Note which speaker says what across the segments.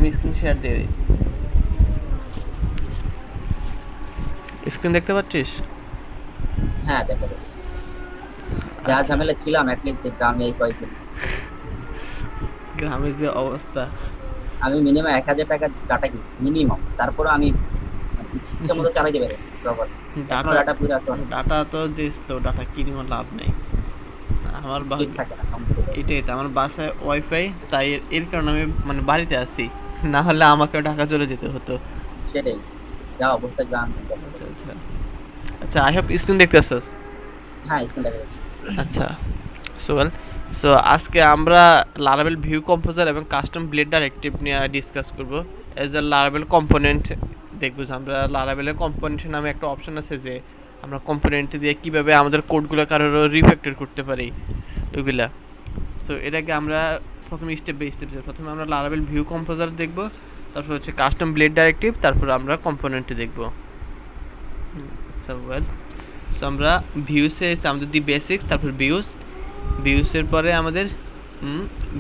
Speaker 1: আমি screen share দিয়ে দিই। স্ক্রিন দেখতে পাচ্ছিস?
Speaker 2: হ্যাঁ, দেখা যাচ্ছে। যা
Speaker 1: আচ্ছা,
Speaker 2: ঝামেলা ছিলাম অ্যাটলিস্ট গ্রামে এই কয়েকদিন,
Speaker 1: গ্রামের যে অবস্থা!
Speaker 2: আমি মিনিমাম 1,000 টাকা ডাটা কিনছি মিনিমাম, তারপরে আমি মানে ইচ্ছে মতো চালাইতে পারি প্রপারলি। এখনো
Speaker 1: ডাটা
Speaker 2: ডাটা পুরো আছে অনেক,
Speaker 1: ডাটা তো যে স্লো, ডাটা কিনেও লাভ নেই। আমার
Speaker 2: স্পিড
Speaker 1: ভাগ্য
Speaker 2: থাকে না, সমস্যা হলো।
Speaker 1: এটাই তো, আমার বাসায় ওয়াইফাই, তাই এর কারণে আমি মানে বাড়িতে আছি, না হলে আমাকেও ঢাকা চলে যেতে হতো।
Speaker 2: সেটাই, যা অবস্থা গ্রামে দেখা
Speaker 1: আচ্ছা
Speaker 2: যাবে।
Speaker 1: আচ্ছা আচ্ছা, আই হোপ স্ক্রিন দেখতেছস।
Speaker 2: হ্যাঁ, স্ক্রিন দেখা যাচ্ছে।
Speaker 1: আচ্ছা, সো ওয়েল, সো আজকে আমরা লারাভেল ভিউ কম্পোজার এবং কাস্টম ব্লেড ডাইরেক্টিভ নিয়ে ডিসকাস করব। এজ এ লারাভেল কম্পোনেন্ট দেখবো যে আমরা লারাভেলের কম্পোনেন্ট নামে একটা অপশন আছে, যে আমরা কম্পোনেন্ট দিয়ে কীভাবে আমাদের কোডগুলো কারোর রিফ্যাক্টর করতে পারি ওইগুলা। সো এটাকে আমরা প্রথমে স্টেপ বাই স্টেপ, প্রথমে আমরা লারাভেল ভিউ কম্পোজার দেখব, তারপর হচ্ছে কাস্টম ব্লেড ডাইরেক্টিভ, তারপর আমরা কম্পোনেন্ট দেখব। আচ্ছা ওয়েল, সো আমরা ভিউসে আমাদের দি বেসিক্স, তারপর ভিউসের পরে আমাদের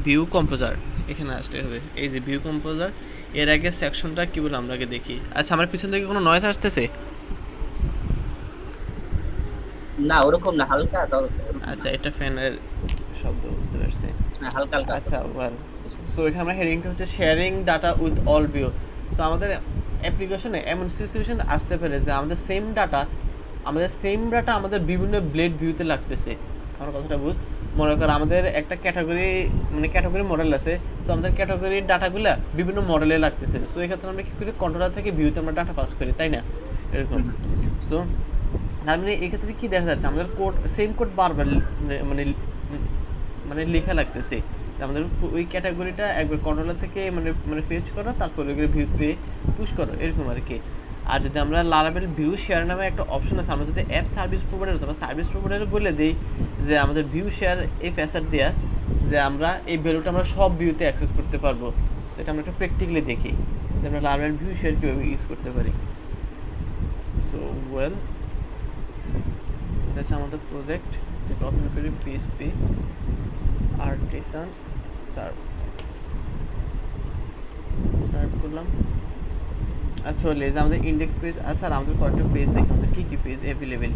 Speaker 1: ভিউ কম্পোজার এখানে আসতে হবে। এই যে ভিউ কম্পোজার, এর আগে সেকশনটা কি বলে আমরা আগে দেখি। আচ্ছা, আমার পিছন থেকে কোনো নয়েজ আসতেছে?
Speaker 2: না, ওরকম না, হালকা ওরকম না।
Speaker 1: আচ্ছা, এটা ফ্যানের শব্দ, বুঝতে পারছি।
Speaker 2: হ্যাঁ, হালকা হালকা
Speaker 1: আচ্ছা ওয়েল,
Speaker 2: বেশি না।
Speaker 1: সো এখানে আমরা হেডিংটা হচ্ছে sharing data with all view. তো আমাদের অ্যাপ্লিকেশনে এমন সিচুয়েশন আসতে পারে যে আমাদের সেম ডাটা আমাদের বিভিন্ন ব্লেড ভিউতে লাগতেছে। আমার কথাটা বুঝ, মনে কর আমাদের একটা ক্যাটাগরি, মানে ক্যাটাগরি মডেল আছে, তো আমাদের ক্যাটাগরির ডাটাগুলো বিভিন্ন মডেলে লাগতেছে। সো এক্ষেত্রে আমরা কি করি, কন্ট্রোলার থেকে ভিউতে আমরা ডাটা পাস করি, তাই না? এরকম।
Speaker 2: হুম, হুম।
Speaker 1: সো তার মানে এক্ষেত্রে কি দেখা যাচ্ছে, আমাদের কোড সেম কোড বারবার মানে মানে লেখা লাগতেছে। আমাদের ওই ক্যাটাগরিটা একবার কন্ট্রোলার থেকে মানে মানে ফেচ করো, তারপর ওইগুলো ভিউতে পুশ করো, এরকম আর কি। আর যদি আমরা লারাভেল ভিউ শেয়ার নামে একটা অপশন আছে, আমরা যদি অ্যাপ সার্ভিস প্রোভাইডার অথবা সার্ভিস প্রোভাইডারে বলে দিই যে আমাদের ভিউ শেয়ার এই ফ্যাসার দেওয়া, যে আমরা এই ভ্যালুটা আমরা সব ভিউতে অ্যাক্সেস করতে পারবো। সেটা আমরা একটা প্র্যাকটিক্যালি দেখি যে আমরা লারাভেল ভিউ শেয়ার কীভাবে ইউজ করতে পারি। সো ওয়েল, এটা হচ্ছে আমাদের প্রজেক্ট। এটাকে ওপেন করি, পিএসপি আর্টিসান সার্ভ সার্ভ করলাম। আচ্ছা, হলে যে আমাদের ইন্ডেক্স পেজ আছে, আর আমাদের কয়েকটা পেজ দেখি আমাদের কী কী পেজ অ্যাভেলেবেল।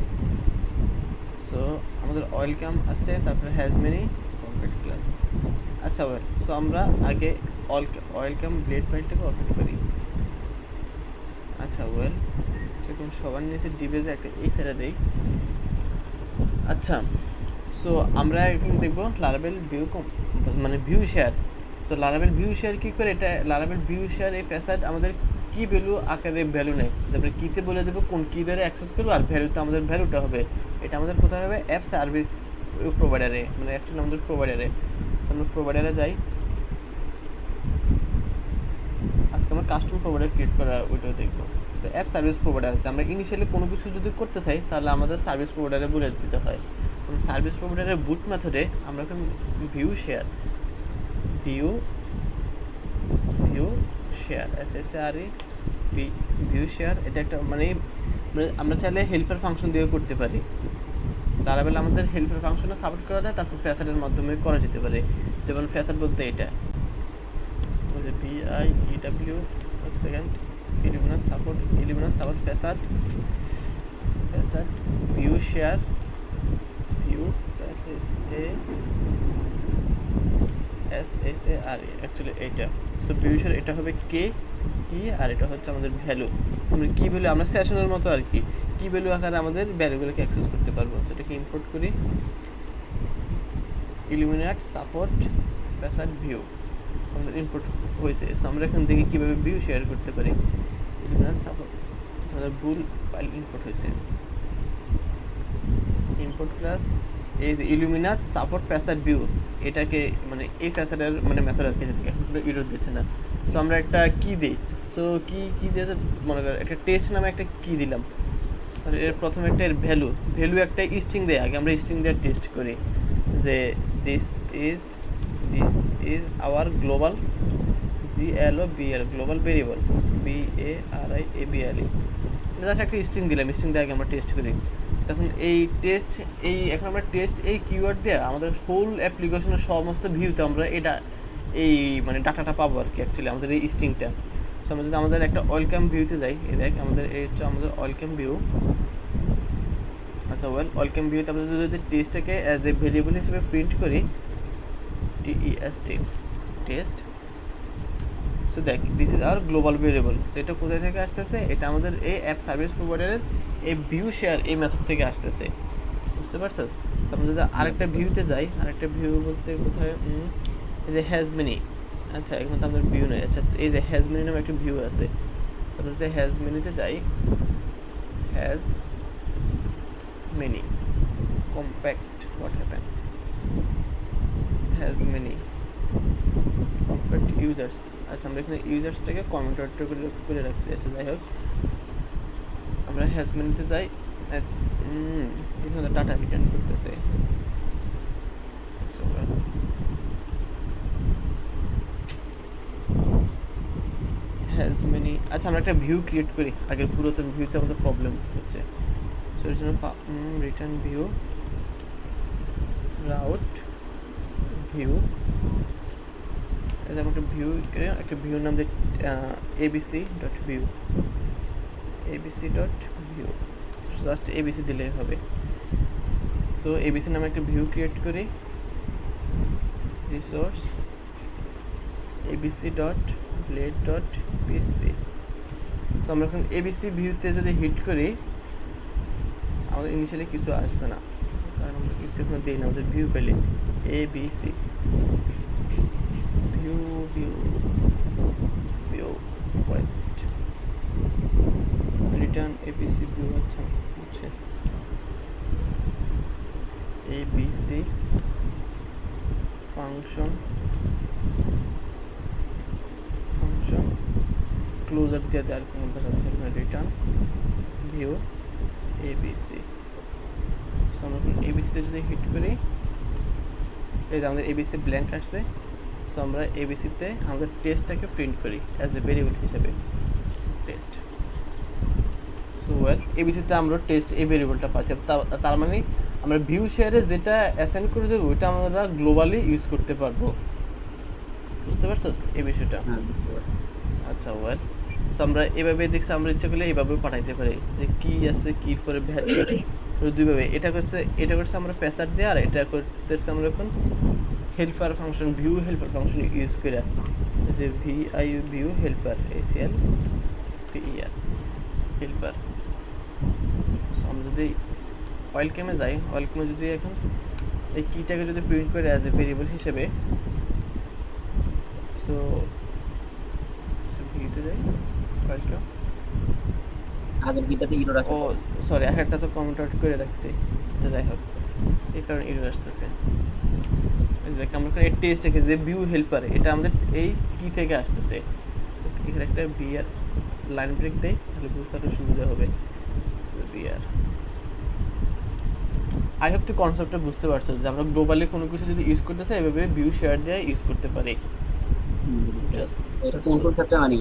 Speaker 1: সো আমাদের ওয়েলকাম আছে, তারপরে হ্যাজ মেনি কমপ্লিট ক্লাস। আচ্ছা ওয়েল, সো আমরা আগে ওয়েলকাম ব্লেড ফাইলটাকে ওপেন করি। আচ্ছা ওয়েল, সেরকম সবার নিচে ডিবেজে একটা এই সাইডে দেই। আচ্ছা, সো আমরা এখন দেখবো লারাভেল ভিউ মানে ভিউ শেয়ার। তো লারাভেল ভিউ শেয়ার কী করে, এটা লারাভেল ভিউ শেয়ার এই প্যাসাজ আমাদের কি ভ্যালু আকারে ভ্যালু নেয়, তারপরে কীতে বলে দেবো কোন কী দ্বারা অ্যাক্সেস করবো, আর ভ্যালুতে আমাদের ভ্যালুটা হবে। এটা আমাদের কোথায় হবে, অ্যাপ সার্ভিস প্রোভাইডারে, মানে অ্যাকচুয়ালি আমাদের প্রোভাইডারে। আমরা প্রোভাইডারে যাই, আজকে আমার কাস্টম প্রোভাইডার ক্রিয়েট করা ওইটাও দেখবো। তো অ্যাপ সার্ভিস প্রোভাইডার আছে, আমরা ইনিশিয়ালি কোনো কিছু যদি করতে চাই তাহলে আমাদের সার্ভিস প্রোভাইডারে বলে দিতে হয়। সার্ভিস প্রোভাইডারের বুট মেথডে আমরা এখন view share, view view share SSRE view share, এটা একটা মানে আমরা চাইলে হেল্পার ফাংশন দিয়ে করতে পারি। লারাভেল আমাদের হেল্পার ফাংশনও সাপোর্ট করা যায়, তারপর ফ্যাসাডের মাধ্যমে করা যেতে পারে। যেমন ফ্যাসাড বলতে এটা BIEW, এক সেকেন্ড, ইলিমিনাস support facade view share view SSARE, actually এইটা। সো ভিউ শেয়ার এটা হবে কে কি, আর এটা হচ্ছে আমাদের ভ্যালু। আমরা কি ভ্যালু, আমরা সেশনের মতো আর কি, কি ভ্যালু আকারে আমাদের ভ্যালুগুলোকে অ্যাক্সেস করতে পারবো। সেটাকে ইম্পোর্ট করি, ইলুমিনাট সাপোর্ট ফ্যাসাড ভিউ আমাদের ইম্পোর্ট হয়েছে। সো আমরা এখন দেখি কীভাবে ভিউ শেয়ার করতে পারি। ইলুমিনাট সাপোর্ট, আমাদের ভুল ফাইল ইম্পোর্ট হয়েছে। ইম্পোর্ট ক্লাস এই যে ইলুমিনাট সাপোর্ট ফ্যাসাড ভিউ, এটাকে মানে এই ফ্যাসাডের মানে মেথড আর কি, এখন পুরো ইরোড দিচ্ছে না। সো আমরা একটা কি দিই, সো কি দিয়েছে, মনে করেন একটা টেস্ট নামে একটা কি দিলাম, এর প্রথমে একটা এর ভ্যালু একটা স্ট্রিং দেয়, আগে আমরা স্ট্রিং দিয়ে টেস্ট করি যে this is this is our global GLOBAL global variable BARIABLE, just একটা স্ট্রিং দিলাম, স্ট্রিং দিয়ে আগে আমরা টেস্ট করি। তখন এখন আমরা টেস্ট এই কিওয়ার্ড দিয়ে আমাদের হোল অ্যাপ্লিকেশনের সমস্ত ভিউতে আমরা এটা এই মানে ডাটাটা পাবো আর কি, অ্যাকচুয়ালি আমাদের এই স্ট্রিংটা। সো আমরা যদি আমাদের একটা ওয়েলকাম ভিউতে যাই, এই দেখ আমাদের এই হচ্ছে আমাদের ওয়েলকাম ভিউ। আচ্ছা ওয়েলকাম ভিউতে আমরা যদি টেস্টটাকে অ্যাজ এ ভেরিয়েবল হিসেবে প্রিন্ট করি, TEST টেস্ট। সো দেখ this is our global variable. So এটা কোথায় থেকে আসতেছে? এটা আমাদের এই অ্যাপ সার্ভিস প্রোভাইডারের এই ভিউ শেয়ার এই মেথড থেকে আসতেছে, বুঝতে পারছো? আমরা যদি আরেকটা ভিউতে যাই, আরেকটা ভিউ বলতে কোথায়, এই যে হ্যাজ মেনি। আচ্ছা এখানে তো আমাদের ভিউ নেই। আচ্ছা এই যে হ্যাজ মেনি নামে একটা ভিউ আছে, আমরা যদি হ্যাজ মেনিতে যাই, has many compact what happen, has many compact users. আচ্ছা আমরা এখানে ইউজার্সটাকে কমেন্ট করে রাখছি। আচ্ছা যাই হোক, আমরা হ্যাজ মেনিতে যাই, এখানে ডাটা রিটার্ন করতেছে। আচ্ছা হ্যাজ মেনি, আচ্ছা আমরা একটা ভিউ ক্রিয়েট করি। আগের পুরাতন ভিউতে আমাদের প্রবলেম হচ্ছে, সো এর জন্য রিটার্ন ভিউ রাউট ভিউ, আমরা একটা ভিউ করে একটা ভিউ নাম দিয়ে abc.view, abc.view, জাস্ট abc দিলেই হবে। সো abc নামে একটা ভিউ ক্রিয়েট করি, রিসোর্স abc.blade.php। সো আমরা এখন abc ভিউতে যদি হিট করি, আমাদের ইনিশিয়ালি কিছু আসবে না, কারণ আমরা কিছু এখন দিই না আমাদের ভিউ পেলে। abc view view view wait return abc view. আচ্ছা হচ্ছে abc ফাংশন ক্লোজার দিয়ে দেওয়ার কোনো কথা হচ্ছে না, রিটার্ন ভিউ abc। সো আমরা abc তে যদি হিট করি, এই যে আমাদের abc ব্ল্যাঙ্ক আসছে। সো আমরা abc তে আমাদের টেস্টটাকে প্রিন্ট করি অ্যাজ এ ভেরিয়েবল হিসেবে, টেস্ট। সো abc তে আমরা টেস্ট এই ভেরিয়েবলটা পাচ্ছি। তার মানে আমরা ভিউ শেয়ারে যেটা অ্যাসাইন করে দেবো ওইটা আমরা গ্লোবালি ইউজ করতে পারবো, বুঝতে পারছো এই বিষয়টা? আচ্ছা সো আমরা এভাবে দেখছি, আমরা ইচ্ছা করলে এইভাবেও পাঠাইতে পারি যে কি আছে কি পরে ভ্যালু দুইভাবে। এটা করছে আমরা প্যাসার দিয়ে, আর এটা করতেছে আমরা এখন helper function, view helper function use করে, যে view helper ACL PER helper. আমরা যদি ওয়েলকামে যাই, ওয়েলকামে যদি এখন এই কিটাকে যদি প্রিন্ট করে অ্যাজ এ ভেরিয়েবল হিসেবে, সো ভিউতে যাই, ওয়েলকাম।
Speaker 2: আগের কিটাতে এরর আছে,
Speaker 1: ও সরি একটা তো কমেন্ট আউট করে রাখছি। আচ্ছা যাই হোক, এই কারণে এরর আসতেছে। দেখ আমরা এখানে টেস্ট রেখেছি যে ভিউ হেল্পার, এটা আমাদের এই কি থেকে আসতেছে। এখানে একটা বিআর লাইন ব্রেক দেই, তাহলে বুঝতে আরো সুবিধা হবে। বিআর আই হোপ তুই কনসেপ্টটা বুঝতে পারছো যে আমরা গ্লোবালি কোনো কিছু যদি ইউজ করতে চাই এভাবে ভিউ শেয়ার দিয়ে ইউজ করতে পারি।
Speaker 2: এটা কোন কোন ক্ষেত্রে মানে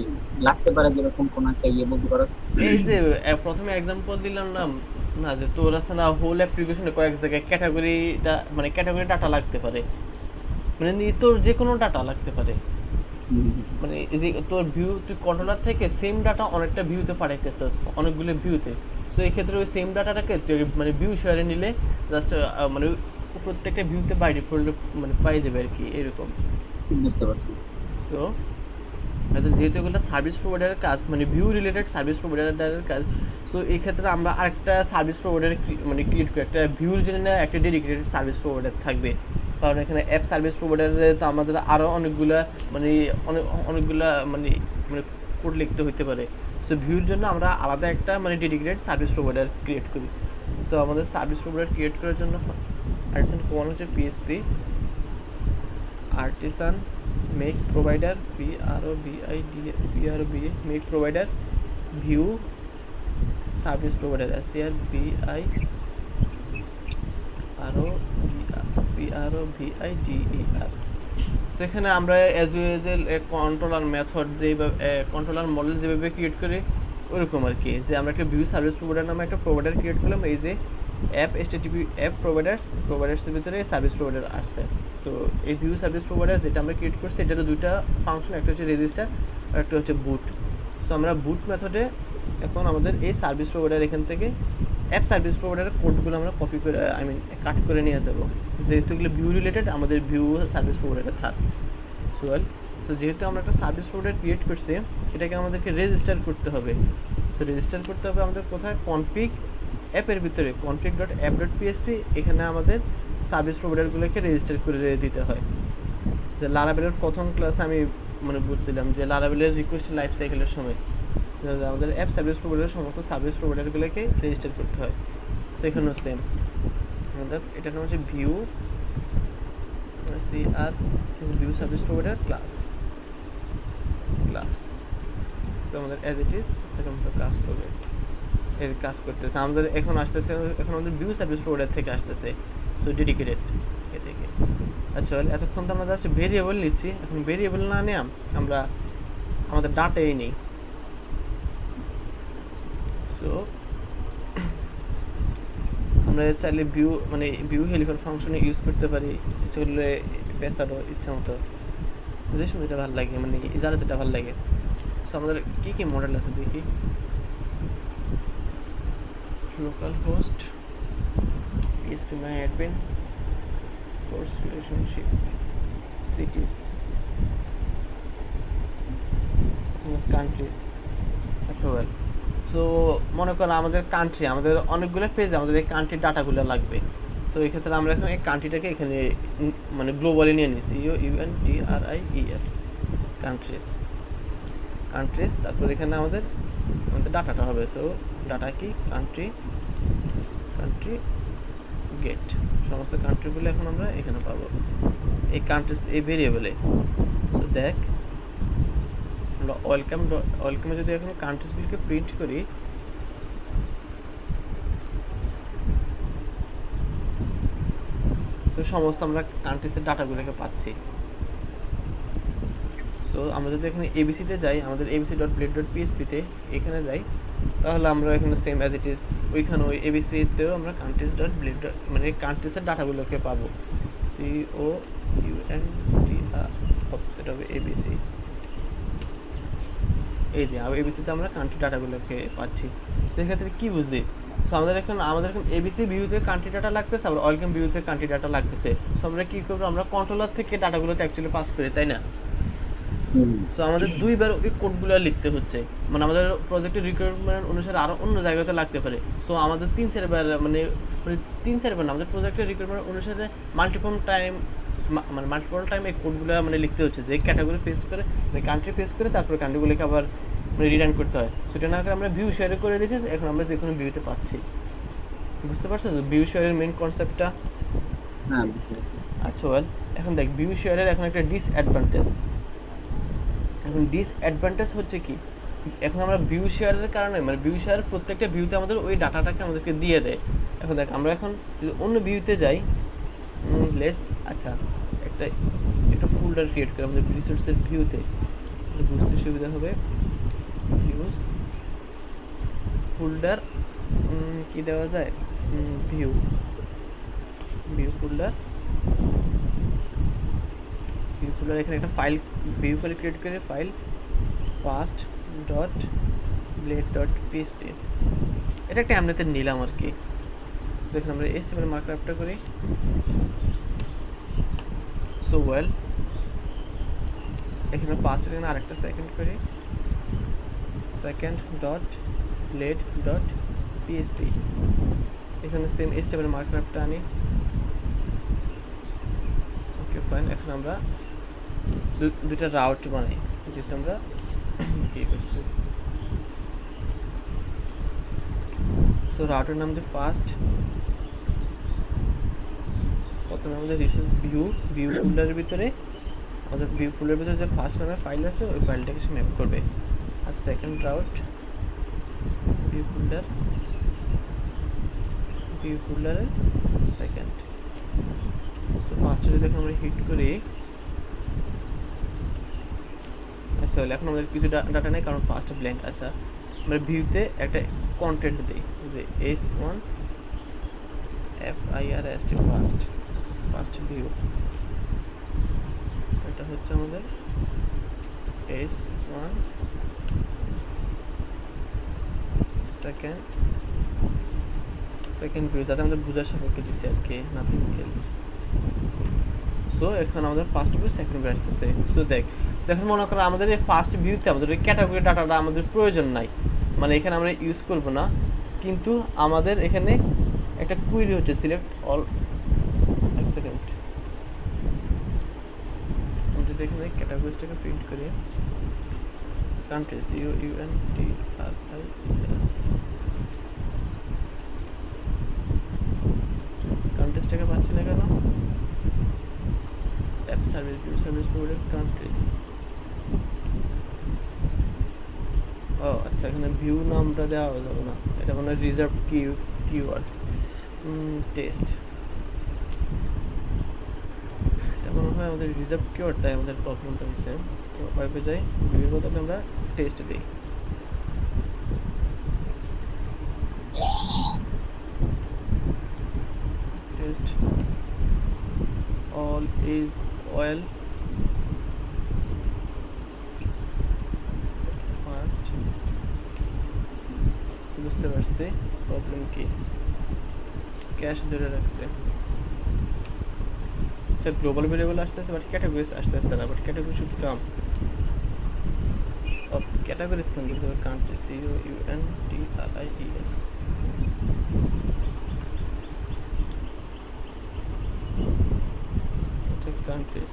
Speaker 2: লাগতে পারে, যেরকম কোন একটা বলতে পারো?
Speaker 1: এই যে প্রথমে एग्जांपल দিলাম না যে তোর আছে না হোল অ্যাপ্লিকেশনে কয়েক জায়গায় ক্যাটাগরিটা মানে ক্যাটাগরি ডাটা লাগতে পারে, মানে তোর যে কোনো ডাটা লাগতে পারে। মানে এই যে তোর ভিউ তুই কন্ট্রোলার থেকে সেম ডাটা অনেকটা ভিউতে পাঠাইতেছস, অনেকগুলো ভিউতে। সো এই ক্ষেত্রে ওই সেম ডাটাটাকে তুই মানে ভিউ শেয়ারে নিলে জাস্ট মানে প্রত্যেকটা ভিউতে বাই ডিফল্ট মানে পাই যাবে আর কি, এরকম।
Speaker 2: বুঝতে পারছি।
Speaker 1: সো যেহেতু এগুলো সার্ভিস প্রোভাইডারের কাজ, মানে ভিউ রিলেটেড সার্ভিস প্রোভাইডারের কাজ, সো এই ক্ষেত্রে আমরা আরেকটা সার্ভিস প্রোভাইডার মানে ক্রিয়েট করি, একটা ভিউর জন্য একটা ডেডিকেটেড সার্ভিস প্রোভাইডার থাকবে। কারণ এখানে অ্যাপ সার্ভিস প্রোভাইডারে তো আমাদের আরও অনেকগুলা অনেকগুলা মানে মানে কোড লিখতে হতে পারে। সো ভিউর জন্য আমরা আলাদা একটা মানে ডেডিকেটেড সার্ভিস প্রোভাইডার ক্রিয়েট করি। সো আমাদের সার্ভিস প্রোভাইডার ক্রিয়েট করার জন্য আর্টিসান কমান্ড হচ্ছে PHP artisan make provider PROVIDA make provider view service provider PROVIDER। সেখানে আমরা অ্যাজ ইউজুয়াল কন্ট্রোলার মেথড যেভাবে কন্ট্রোলার মডেল যেভাবে ক্রিয়েট করি ওরকম আর কি, যে আমরা একটা ভিউ সার্ভিস প্রোভাইডার নামে একটা প্রোভাইডার ক্রিয়েট করলাম। এই যে অ্যাপ HTTP অ্যাপ প্রোভাইডার্সের ভিতরে সার্ভিস প্রোভাইডার আসছে। সো এই ভিউ সার্ভিস প্রোভাইডার যেটা আমরা ক্রিয়েট করছি এটারও দুইটা ফাংশন, একটা হচ্ছে রেজিস্টার আর একটা হচ্ছে বুট। সো আমরা বুট মেথডে এখন আমাদের এই সার্ভিস প্রোভাইডার এখান থেকে অ্যাপ সার্ভিস প্রোভাইডারের কোডগুলো আমরা কপি করে কাট করে নিয়ে যাবো, যেহেতু এগুলো ভিউ রিলেটেড আমাদের ভিউ সার্ভিস প্রোভাইডারে থাক। সো যেহেতু আমরা একটা সার্ভিস প্রোভাইডার ক্রিয়েট করছি সেটাকে আমাদেরকে রেজিস্টার করতে হবে। সো রেজিস্টার করতে হবে আমাদের কোথায়, কনফিগ অ্যাপের ভিতরে config.app.php, এখানে আমাদের সার্ভিস প্রোভাইডারগুলোকে রেজিস্টার করে দিতে হয়। যে লারাভেলের প্রথম ক্লাসে আমি বলছিলাম যে লারাভেলের রিকোয়েস্ট লাইফ সাইকেলের সময় আমাদের অ্যাপ সার্ভিস প্রোভাইডার সমস্ত সার্ভিস প্রোভাইডারগুলোকে রেজিস্টার করতে হয়। সো এখানেও সেম আমাদের এটার নাম হচ্ছে view view service provider class. তো আমাদের অ্যাজ ইট ইজ এরকম তো কাজ করবে, এই কাজ করতেছে আমাদের এখন আসতেছে, এখন আমাদের ভিউ সার্ভিস প্রোভাইডার থেকে আসতেছে। সো ডেডিকেটেড এ থেকে। আচ্ছা এতক্ষণ তো আমরা জাস্ট ভেরিয়েবল নিচ্ছি, এখন ভেরিয়েবল না নিয়ে আমরা আমাদের ডাটাই নেই। সো আমরা চাইলে ভিউ হেলিফার ফাংশনে ইউজ করতে পারি, ইচ্ছা করলে পেসারও ইচ্ছা মতো, যে সময় যেটা ভালো লাগে, যারা যেটা ভালো লাগে। সো আমাদের কী কী মডেল আছে দেখি। Local host, PHP-MyAdmin, course relationship, cities, countries. আচ্ছা ওয়েল, সো মনে করো আমাদের কান্ট্রি, আমাদের অনেকগুলো পেজে আমাদের এই কান্ট্রির ডাটাগুলো লাগবে। সো এই ক্ষেত্রে আমরা এখন এই কান্ট্রিটাকে এখানে গ্লোবালি নিয়ে নিচ্ছি, COUNTRIES, কান্ট্রিজ। তারপর এখানে আমাদের ডাটাটা হবে। সো ডাটা কি, কান্ট্রি গেট, সমস্ত কান্ট্রিগুলো এখন আমরা এখানে পাবো এই কান্ট্রিজ এই ভেরিয়েবলে। সো দেখ আমরা ওয়েলকামে যদি এখন কান্ট্রিজগুলোকে প্রিন্ট করি, তো সমস্ত আমরা কান্ট্রিজের ডাটাগুলোকে পাচ্ছি। সো আমরা যদি এখানে এবিসিতে যাই, আমাদের abc.blade.php-তে এখানে যাই, তাহলে আমরা এখানে সেম অ্যাজ ইট ইজ ওইখানে ওই এবিসিতেও আমরা কান্ট্রিজ.blade কান্ট্রিজের ডাটাগুলোকে পাবো। COUNTR, সেটা হবে এবিসি। এই যে এবিসিতে আমরা কান্ট্রি ডাটাগুলোকে পাচ্ছি। সেক্ষেত্রে কী বুঝলি, সো আমাদের এখন এবিসি ভিউতে কান্ট্রি ডাটা লাগতেছে, আবার ওয়েলকাম ভিউতে কান্ট্রি ডাটা লাগতেছে। সো আমরা কী করবো, আমরা কন্ট্রোলার থেকে ডাটাগুলোতে অ্যাকচুয়ালি পাস করি, তাই না? সো আমাদের দুইবার ওই কোডগুলো লিখতে হচ্ছে, আমাদের প্রজেক্টের রিকোয়ারমেন্ট অনুসারে আরও অন্য জায়গাতে লাগতে পারে। সো আমাদের 3-4বার না, আমাদের প্রজেক্টের রিকোয়ারমেন্ট অনুসারে মাল্টিপল টাইম এই কোডগুলো লিখতে হচ্ছে, যে ক্যাটাগরি ফেস করে কান্ট্রি ফেস করে তারপর কান্ট্রিগুলোকে আবার রিটার্ন করতে হয়। সেটা না করে আমরা ভিউ শেয়ারে করে দিয়েছি, এখন আমরা যে কোনো ভিউতে পাচ্ছি। বুঝতে পারছো ভিউ শেয়ারের মেইন কনসেপ্টটা?
Speaker 2: হ্যাঁ বুঝতে পারছি।
Speaker 1: আচ্ছা ওয়েল, এখন দেখ ভিউ শেয়ারের এখন একটা ডিসঅ্যাডভান্টেজ। এখন ডিসঅ্যাডভান্টেজ হচ্ছে কি, এখন আমরা ভিউ শেয়ারের কারণে ভিউ শেয়ার প্রত্যেকটা ভিউতে আমাদের ওই ডাটাটাকে আমাদেরকে দিয়ে দেয়। এখন দেখ আমরা এখন যদি অন্য ভিউতে যাই, আচ্ছা একটা ফোল্ডার ক্রিয়েট করে আমাদের রিসোর্সের ভিউতে, বুঝতে সুবিধা হবে। ভিউজ ফোল্ডার কি দেওয়া যায়, ভিউ ফোল্ডার এখানে একটা ফাইল ভিউ ফাইল ক্রিয়েট করে ফাইল past.blade.php, এটা একটা এমনিতে নিলাম আর কি। দেখুন আমরা HTML মার্কআপটা করি। সো ওয়েল, এখানে পাস্ট এখানে আরেকটা সেকেন্ড করি, second.blade.php, এখানে সেম HTML মার্কআপটা আনি। ওকে ফাইন, এখন আমরা দুইটা রাউট বানাই, যেহেতু আমরা কি করছি। সো রাউটের নাম দিয়ে ফার্স্ট, প্রথমে আমাদের রিসোর্স ভিউ ফোল্ডারের ভিতরে যে ফার্স্ট নামে ফাইল আছে ওই ফাইলটাকে সে ম্যাপ করবে। আর সেকেন্ড রাউট ভিউ ফোল্ডারের সেকেন্ড। সো ফার্স্টে যদি এখন আমরা হিট করি, আচ্ছা এখন আমাদের কিছু ডাটা নেই কারণ ফার্স্ট ব্ল্যাঙ্ক। আচ্ছা আমরা ভিউতে একটা কন্টেন্ট দিই যে S1 FIRST ফার্স্ট ভিউ, এটা হচ্ছে আমাদের S1 সেকেন্ড ভিউ, যাতে আমাদের বোঝার সাপেক্ষে দিচ্ছে আর কি, নাথিং এলস। সো এখন আমাদের ফার্স্ট ভিউ সেকেন্ড ভিউ আসতেছে। সো দেখ, যখন মনে করো আমাদের এই ফার্স্ট ভিউতে আমাদের এই ক্যাটাগরি ডাটাটা আমাদের প্রয়োজন নাই, মানে এখানে আমরা ইউজ করব না, কিন্তু আমাদের এখানে একটা কুইরি হচ্ছে সিলেক্ট অল। এক সেকেন্ড, আমি যদি এখানে ক্যাটাগরিজটাকে প্রিন্ট করি, কান্ট্রি COUNTRIES, কান্ট্রিজটাকে পাচ্ছি না কেন? App service, view service provided countries. ও আচ্ছা, এখানে ভিউ নামটা দেওয়া যাবে না, এটা মানে রিজার্ভ কিওয়ার্ড। টেস্ট, এটা মনে হয় আমাদের রিজার্ভ কিওয়ার্ড, তাই আমাদের প্রবলেমটা হচ্ছে। তো ওয়েবে যাই, ভিউর বদলে আমরা টেস্ট দিই। Test all is well, first. বুঝতে পারছি প্রবলেম কি, ক্যাশ ধরে রাখছে। আচ্ছা, গ্লোবাল ভেরিয়েবল আসতেছে বাট ক্যাটাগরিজ আসতেছে না, but category should come. Categories come করতে হবে, কান্ট্রি COUNTRIES। কান্ট্রিজ,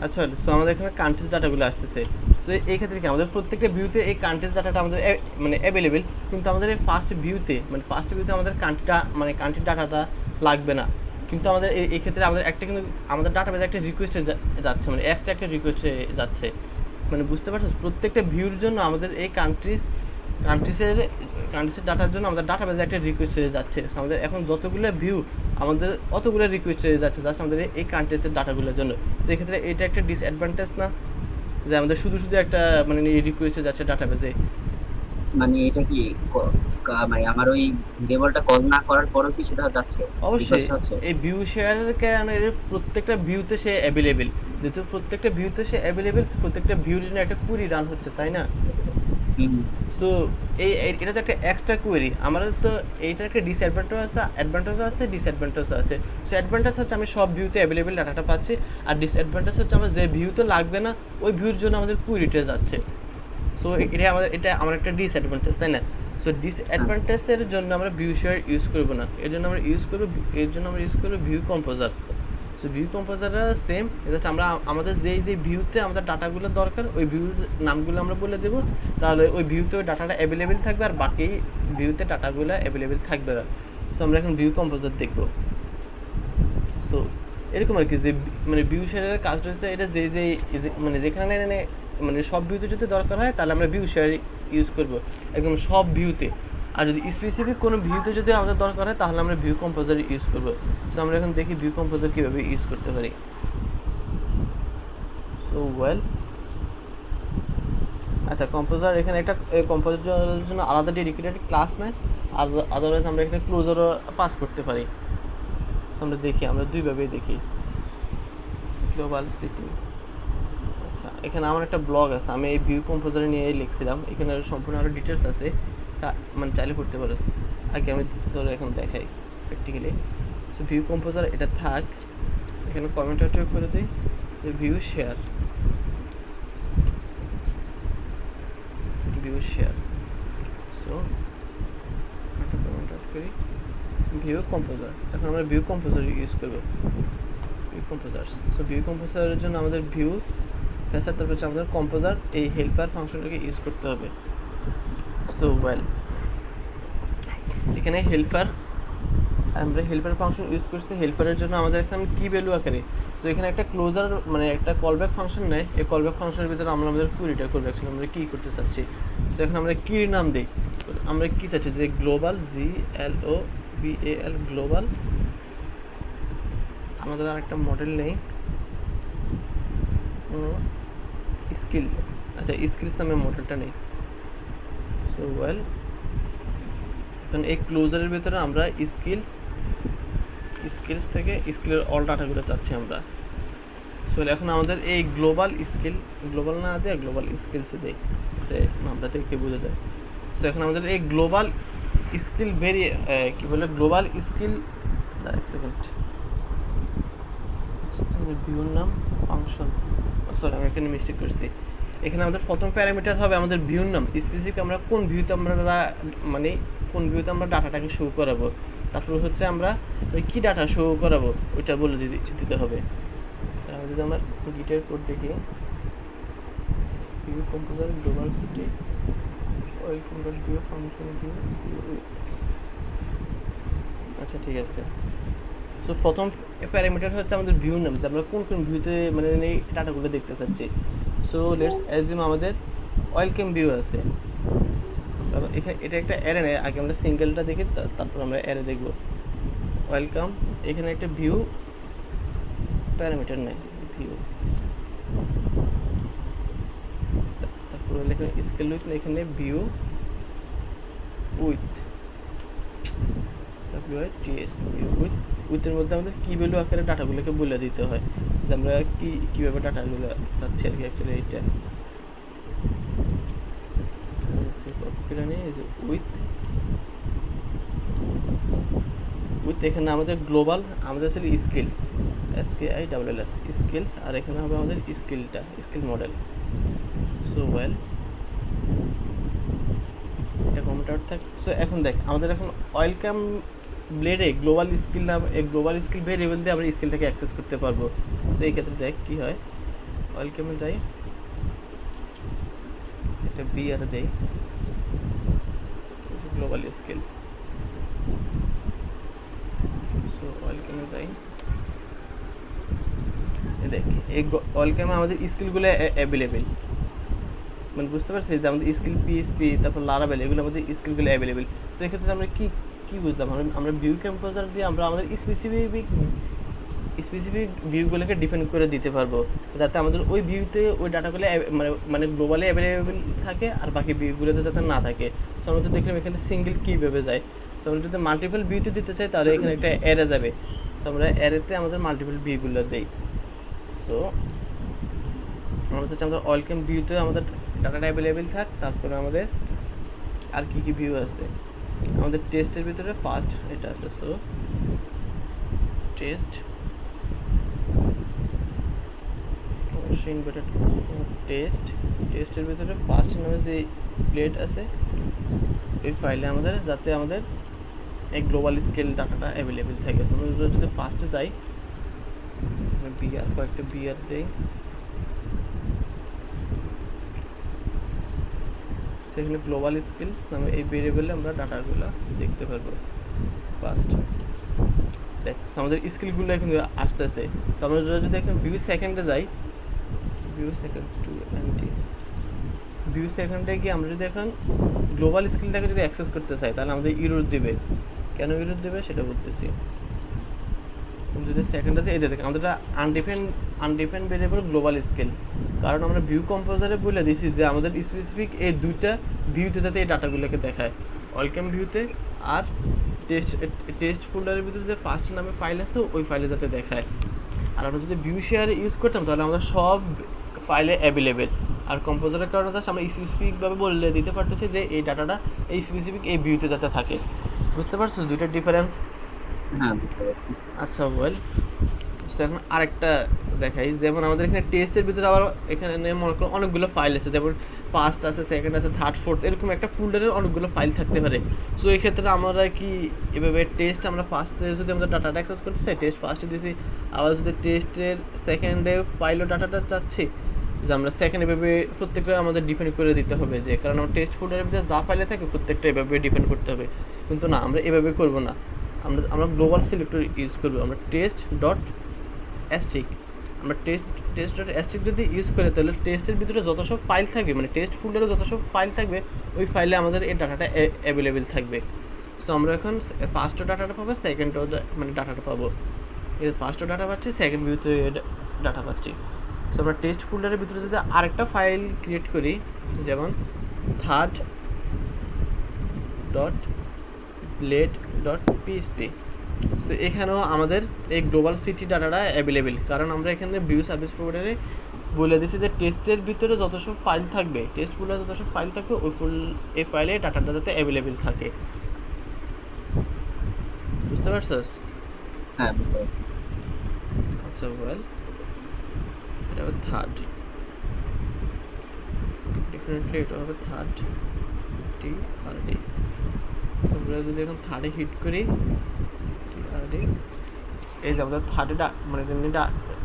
Speaker 1: আচ্ছা। সো আমাদের এখানে কান্ট্রিজ ডাটাগুলো আসতেছে। তো এই ক্ষেত্রে কি আমাদের প্রত্যেকটা ভিউতে এই কান্ট্রিজ ডাটাটা আমাদের মানে অ্যাভেলেবেল, কিন্তু আমাদের এই ফার্স্ট ভিউতে আমাদের কান্ট্রি ডাটাটা লাগবে না। কিন্তু আমাদের এই ক্ষেত্রে আমাদের একটা কিন্তু আমাদের ডাটাবেজে একটা রিকোয়েস্টে যাচ্ছে, মানে এক্সট্রা একটা রিকোয়েস্টে যাচ্ছে, মানে বুঝতে পারছো? প্রত্যেকটা ভিউর জন্য আমাদের এই কান্ট্রিজের ডাটার জন্য আমাদের ডাটাবেজে একটা রিকোয়েস্ট যাচ্ছে। আমাদের এখন যতগুলো ভিউ আমাদের অতগুলো রিকোয়েস্ট যাচ্ছে জাস্ট আমাদের এই কান্ট্রিজের ডাটাগুলোর জন্য। তো এক্ষেত্রে এটা একটা ডিসঅ্যাডভান্টেজ না, যে আমাদের শুধু একটা মানে এই রিকোয়েস্টে যাচ্ছে ডাটাবেজে।
Speaker 2: মানে এটা কি মানে আমার ওই ভেরিয়েবলটা কল না করার পরেও কি সেটা যাচ্ছে?
Speaker 1: অবশ্যই
Speaker 2: রিকোয়েস্ট হচ্ছে?
Speaker 1: এই ভিউ শেয়ারের কারণে প্রত্যেকটা ভিউতে সে অ্যাভেলেবেল, যেহেতু প্রত্যেকটা ভিউতে সে অ্যাভেলেবেল, প্রত্যেকটা ভিউর জন্য একটা কুইরি রান হচ্ছে, তাই না? তো এটা তো একটা এক্সট্রা কোয়েরি। আমাদের তো এইটার একটা অ্যাডভান্টেজ আছে, ডিসঅ্যাডভান্টেজ আছে। সো অ্যাডভান্টেজ হচ্ছে আমি সব ভিউতে অ্যাভেলেবেল ডাটাটা পাচ্ছি, আর ডিসঅ্যাডভান্টেজ হচ্ছে আমার যে ভিউতে লাগবে না ওই ভিউর জন্য আমাদের কুয়েরিটা যাচ্ছে। সো এটা আমার একটা ডিসঅ্যাডভান্টেজ, তাই না? সো ডিসঅ্যাডভান্টেজের জন্য আমরা ভিউ শেয়ার ইউজ করবো না, এর জন্য আমরা ইউজ করবো ভিউ কম্পোজার। সো ভিউ কম্পোজারটা সেম, এটা হচ্ছে আমরা আমাদের যে ভিউতে আমাদের ডাটাগুলো দরকার ওই ভিউর নামগুলো আমরা বলে দেবো, তাহলে ওই ভিউতে ওই ডাটাটা অ্যাভেলেবেল থাকবে আর বাকি ভিউতে ডাটাগুলো অ্যাভেলেবেল থাকবে না। সো আমরা এখন ভিউ কম্পোজার দেখবো। সো এরকম আর কি, যে মানে ভিউ শেয়ারের কাজ রয়েছে এটা মানে যেখানে মানে সব ভিউতে যদি দরকার হয় তাহলে আমরা ভিউ শেয়ার ইউজ করবো একদম সব ভিউতে, আর যদি স্পেসিফিক কোনো ভিউতে যদি আমাদের দরকার হয় তাহলে আমরা ভিউ কম্পোজার ইউজ করবো। সো আমরা এখন দেখি ভিউ কম্পোজার কীভাবে ইউজ করতে পারি। সো ওয়েল, আচ্ছা কম্পোজার এখানে একটা কম্পোজারের জন্য আলাদা ডেডিকেটেড ক্লাস নেয়, আর আদারওয়াইজ আমরা এখানে ক্লোজারও পাস করতে পারি। সো আমরা দেখি, আমরা দুইভাবেই দেখি। গ্লোবাল সিটি, আচ্ছা এখানে আমার একটা ব্লগ আছে, আমি এই ভিউ কম্পোজার নিয়ে লিখছিলাম, এখানে সম্পূর্ণ আরও ডিটেলস আছে, মানে চাইলে পড়তে পারো। আগে আমি ধরো এখন দেখাই প্র্যাকটিক্যালি। সো ভিউ কম্পোজার এটা থাক, এখানে কমেন্ট করে দিই যে ভিউ শেয়ার। সো একটা কমেন্ট করি ভিউ কম্পোজার। এখন আমরা ভিউ কম্পোজার ইউজ করবো, ভিউ কম্পোজার। সো ভিউ কম্পোজারের জন্য আমাদের ভিউ ফেসার, তারপর হচ্ছে আমাদের কম্পোজার এই হেল্পার ফাংশনটাকে ইউজ করতে হবে। সো ওয়েল, এখানে আমরা হেল্পার ফাংশন ইউজ করছি। হেল্পারের জন্য আমাদের এখানে কি ভ্যালু আকারে, তো এখানে একটা ক্লোজার মানে একটা কলব্যাক ফাংশন নেয়, এই কলব্যাক ফাংশনের ভিতরে আমরা আমাদের কুইরিটা করবো, অ্যাকচুয়ালি আমরা কী করতে চাচ্ছি। তো এখন আমরা কির নাম দিই, আমরা কী চাচ্ছি যে গ্লোবাল GLOBAL গ্লোবাল। আমাদের আর একটা মডেল নেই, স্কিলস, আচ্ছা স্কিলস নামে মডেলটা নেই। সো ওয়েল, এখন এই ক্লোজারের ভিতরে আমরা স্কিলস থেকে স্কিলের অল ডাটাগুলো চাচ্ছি আমরা। সো এখন আমাদের এই গ্লোবাল না দিয়ে গ্লোবাল স্কিলসে দেই, নামটা থেকে বোঝা যায়। সো এখন আমাদের এই গ্লোবাল স্কিল কি বলে গ্লোবাল স্কিল, এক সেকেন্ড, ভিউর নাম ফাংশন, সরি আমি এখানে মিস্টেক করছি। এখানে আমাদের প্রথম প্যারামিটার হবে আমাদের ভিউর নাম, স্পেসিফিক আমরা কোন ভিউতে মানে কোন ভিউতে আমরা ডাটাটাকে শো করাবো। তারপর হচ্ছে আমরা কি ডাটা শো করাবো ওইটা বলে দিতে হবে। আমি যদি আমার গিটের কোড দেখি, view composer global city welcome dot view function view, আচ্ছা ঠিক আছে। সো প্রথম প্যারামিটার হচ্ছে আমাদের ভিউ নাম, যে আমরা কোন কোন ভিউতে মানে এই ডাটাগুলো দেখতে চাচ্ছি। সো লেটস অ্যাজিউম আমাদের ওয়েলকাম ভিউ আছে, এখানে এটা একটা অ্যারে নেই, আগে আমরা সিঙ্গেলটা দেখি তারপর আমরা অ্যারে দেখব। ওয়েলকাম, এখানে একটা ভিউ প্যারামিটার নেই, ভিউ, তারপর এখানে স্কেল উইথ, এখানে ভিউ উইথ WITS, ভিউ উইথের মধ্যে আমাদের কি ভ্যালু আকারে ডাটাগুলোকে বলে দিতে হয়, যে আমরা কীভাবে ডাটাগুলো চাচ্ছি আর কি। অ্যাকচুয়ালি এইটা উইথ এখানে আমাদের গ্লোবাল, আমাদের ছিল স্কিলস, SKILLS স্কিলস, আর এখানে হবে আমাদের স্কিল মডেল। সো ওয়েল, এটা কম্পিউটার থাক। সো এখন দেখ আমাদের এখন ওয়েলকাম ব্লেডে গ্লোবাল স্কিল নাম, এই গ্লোবাল স্কিল ভেরিয়েবল দিয়ে আমরা স্কিলটাকে অ্যাক্সেস করতে পারবো। সো এই ক্ষেত্রে দেখ কী হয়, ওয়েলকামে যাই, একটা BR দেই, গ্লোবাল স্কিল। সো ওয়েলকামে যাই, দেখ এই ওয়েলকামে আমাদের স্কিলগুলো অ্যাভেলেবেল, মানে বুঝতে পারছি যে আমাদের স্কিল PHP তারপর লারাবেল এগুলো আমাদের স্কিলগুলো অ্যাভেলেবেল। তো এক্ষেত্রে আমরা কি বুঝলাম, আমরা ভিউ কম্পোজার দিয়ে আমরা আমাদের স্পেসিফিক ভিউগুলোকে ডিপেন্ড করে দিতে পারবো, যাতে আমাদের ওই ভিউতে ওই ডাটাগুলো মানে গ্লোবালি অ্যাভেলেবেল থাকে, আর বাকি ভিউগুলোতে যাতে না থাকে। তো আমরা তো দেখলাম এখানে সিঙ্গেল কীভাবে যায়। তো আমরা যদি মাল্টিপল ভিউতে দিতে চাই তাহলে এখানে একটা অ্যারে যাবে, তো আমরা অ্যারেতে আমাদের মাল্টিপল ভিউগুলো দিই। সো আমরা হচ্ছে আমাদের ওয়েলকাম ভিউতে আমাদের ডাটাটা অ্যাভেলেবেল থাক, তারপরে আমাদের আর কি ভিউ আছে, আমাদের টেস্টের ভিতরে ফার্স্ট এটা আছে। সো টেস্টের ভিতরে ফার্স্ট নামে যে প্লেট আছে এই ফাইলে আমাদের, যাতে আমাদের এই গ্লোবাল স্কেল ডাটাটা অ্যাভেলেবেল থাকে। আমরা যদি ফার্স্টে যাই, কয়েকটা বিআর দেই, সেখানে গ্লোবাল স্কিলস নামে এই ভেরিয়েবলে আমরা ডাটাগুলো দেখতে পারবো। ফার্স্ট দেখ আমাদের স্কিলগুলো এখন আসতেছে। সো আমরা যদি এখন ভিউ সেকেন্ডে যাই, ভিউ সেকেন্ডে গিয়ে আমরা যদি এখন গ্লোবাল স্কিলটাকে যদি অ্যাক্সেস করতে চাই তাহলে আমাদের ইরর দেবে। কেন ইরর দেবে সেটা বলতেছি। যদি সেকেন্ড আছে এই দেখেন আমাদের আনডিফাইন্ড ভেরিয়েবল গ্লোবাল স্কেল, কারণ আমরা ভিউ কম্পোজারে বলে দিয়েছি যে আমাদের স্পেসিফিক এই দুইটা ভিউতে যাতে এই ডাটাগুলোকে দেখায়, ওয়েলকাম ভিউতে আর টেস্ট ফোল্ডারের ভিতরে যে ফার্স্ট নামে ফাইল আছে ওই ফাইলে যাতে দেখায়। আর আমরা যদি ভিউ শেয়ারে ইউজ করতাম তাহলে আমাদের সব ফাইলে অ্যাভেলেবেল, আর কম্পোজারের কারণে জাস্ট আমরা স্পেসিফিকভাবে বলে দিতে পারতেছি যে এই ডাটাটা এই স্পেসিফিক এই ভিউতে যাতে থাকে। বুঝতে পারছো দুইটার ডিফারেন্স?
Speaker 2: হ্যাঁ বুঝতে পারছি।
Speaker 1: আচ্ছা ওয়েল, তো এখন আরেকটা দেখাই, যেমন আমাদের এখানে টেস্টের ভিতরে আবার এখানে মনে করো অনেকগুলো ফাইল আছে, যেমন ফার্স্ট আছে, সেকেন্ড আছে, থার্ড, ফোর্থ, এরকম একটা ফোল্ডারের অনেকগুলো ফাইল থাকতে পারে। সো এই ক্ষেত্রে আমরা কি এভাবে টেস্ট আমরা ফার্স্টে যদি আমরা ডাটাটা অ্যাক্সেস করতে চাই টেস্ট ফার্স্টে দিয়েছি, আবার যদি টেস্টের সেকেন্ডে ফাইলও ডাটাটা চাচ্ছি যে আমরা সেকেন্ড এভাবে প্রত্যেকটা আমাদের ডিপেন্ড করে দিতে হবে, যে কারণ আমার টেস্ট ফোল্ডারের ভিতরে যা ফাইলে থাকে প্রত্যেকটা এভাবে ডিপেন্ড করতে হবে। কিন্তু না, আমরা এভাবে করবো না, আমরা গ্লোবাল সিলেক্টর ইউজ করবো। আমরা টেস্ট ডট অ্যাস্ট্রিক যদি ইউজ করে তাহলে টেস্টের ভিতরে যত সব ফাইল থাকবে, মানে টেস্ট ফোল্ডারে যত সব ফাইল থাকবে ওই ফাইলে আমাদের এই ডাটাটা অ্যাভেলেবেল থাকবে। সো আমরা এখন ফার্স্টও ডাটাটা পাবো, সেকেন্ডও মানে ডাটাটা পাবো। এই ফার্স্টও ডাটা পাচ্ছি, সেকেন্ড ভিউতে ডাটা পাচ্ছি। সো আমরা টেস্ট ফোল্ডারের ভিতরে যদি আরেকটা ফাইল ক্রিয়েট করি, যেমন third dot blade dot PSP. তো এখানেও আমাদের এই গ্লোবাল সিটি ডাটাটা অ্যাভেলেবেল, কারণ আমরা এখানে ভিউ সার্ভিস প্রোভাইডারে বলে দিচ্ছি যে টেস্টের ভিতরে যত সব ফাইল থাকবে, টেস্টগুলো যত সব ফাইল থাকবে এই ফাইলে ডাটাটা যাতে অ্যাভেলেবেল থাকে। বুঝতে পারছিস?
Speaker 2: হ্যাঁ বুঝতে পারছি।
Speaker 1: আচ্ছা ওয়েল, এটা হবে থার্ড, ডেফিনেটলি এটা হবে থার্ড টি আর ডি। আমরা যদি এখন থার্ডে হিট করি টি আর ডি, এই যে আমাদের থার্ডে মানে এমনি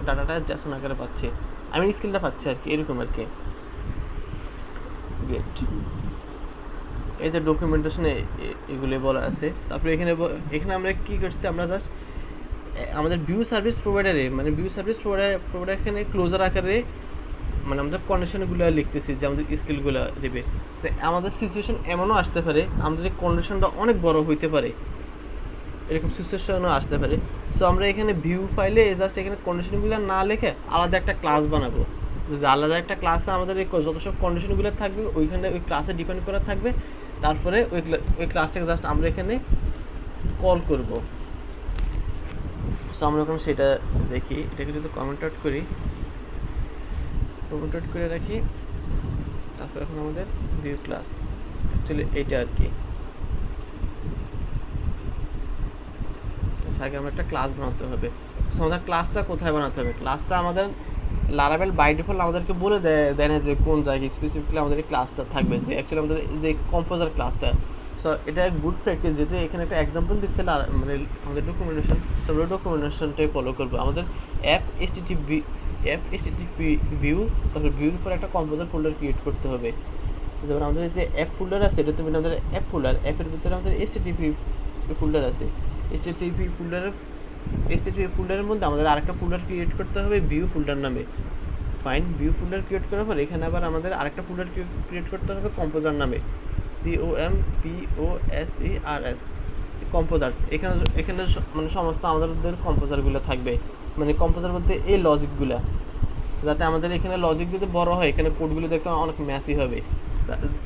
Speaker 1: ডাটাটা জ্যাসন আকারে পাচ্ছি, আমি স্কিলটা পাচ্ছি আর কি, এরকম আর কি। গ্রেট। এই যে ডকুমেন্টেশনে এগুলো বলা আছে। তারপরে এখানে আমরা কি করছি, আমরা জাস্ট আমাদের ভিউ সার্ভিস প্রোভাইডারে, মানে ভিউ সার্ভিস প্রোভাইডার এখানে ক্লোজার আকারে মানে আমাদের কন্ডিশনগুলো লিখতেছি যে আমাদের স্কিলগুলো দেবে। তো আমাদের সিচুয়েশন এমনও আসতে পারে আমাদের এই কন্ডিশনটা অনেক বড় হইতে পারে, এরকম সিচুয়েশনও আসতে পারে। সো আমরা এখানে ভিউ ফাইলে জাস্ট এখানে কন্ডিশনগুলো না লিখে আলাদা একটা ক্লাস বানাবো, যদি আলাদা একটা ক্লাসে আমাদের এই যত সব কন্ডিশনগুলো থাকবে ওইখানে ওই ক্লাসে ডিপেন্ড করা থাকবে। তারপরে ওই ক্লাসটাকে জাস্ট আমরা এখানে কল করব। সো আমরা এখন সেটা দেখি, এটাকে যদি কমেন্ট আউট করি, কমেন্ট আউট করে রাখি। তারপর এখন আমাদের ভিউ ক্লাস অ্যাকচুয়ালি এইটা আর কি। আগে আমরা একটা ক্লাস বানাতে হবে। সো আমাদের ক্লাসটা কোথায় বানাতে হবে? ক্লাসটা আমাদের লারাভেল বাই ডিফল্ট আমাদেরকে বলে দেয় না যে কোন জায়গায় স্পেসিফিকলি আমাদের এই ক্লাসটা থাকবে, যে অ্যাকচুয়ালি আমাদের যে কম্পোজার ক্লাসটা। সো এটা গুড প্র্যাকটিস, যেহেতু এখানে একটা এক্সাম্পল দিচ্ছে মানে আমাদের ডকুমেন্টেশন, তারপরে ডকুমেন্টেশনটাই ফলো করবো। আমাদের অ্যাপ এসটিটিপি ভিউ, তারপরে ভিউর উপর একটা কম্পোজার ফোল্ডার ক্রিয়েট করতে হবে। যেমন আমাদের যে অ্যাপ ফোল্ডার আছে, এটা তুমি আমাদের অ্যাপ ফোল্ডার, অ্যাপের ভিতরে আমাদের এসটিটিপি ফোল্ডার আছে। এসটিটিপি ফোল্ডারের মধ্যে আমাদের আরেকটা ফোল্ডার ক্রিয়েট করতে হবে ভিউ ফোল্ডার নামে। ফাইন, ভিউ ফোল্ডার ক্রিয়েট করার পর এখানে আবার আমাদের আরেকটা ফোল্ডার ক্রিয়েট করতে হবে কম্পোজার নামে, COMPOSERS, কম্পোজার্স। এখানে মানে সমস্ত আমাদের কম্পোজারগুলো থাকবে, মানে কম্পোজার বলতে এই লজিকগুলা, যাতে আমাদের এখানে লজিক যদি বড় হয় এখানে কোডগুলো দেখতে অনেক ম্যাসি হবে।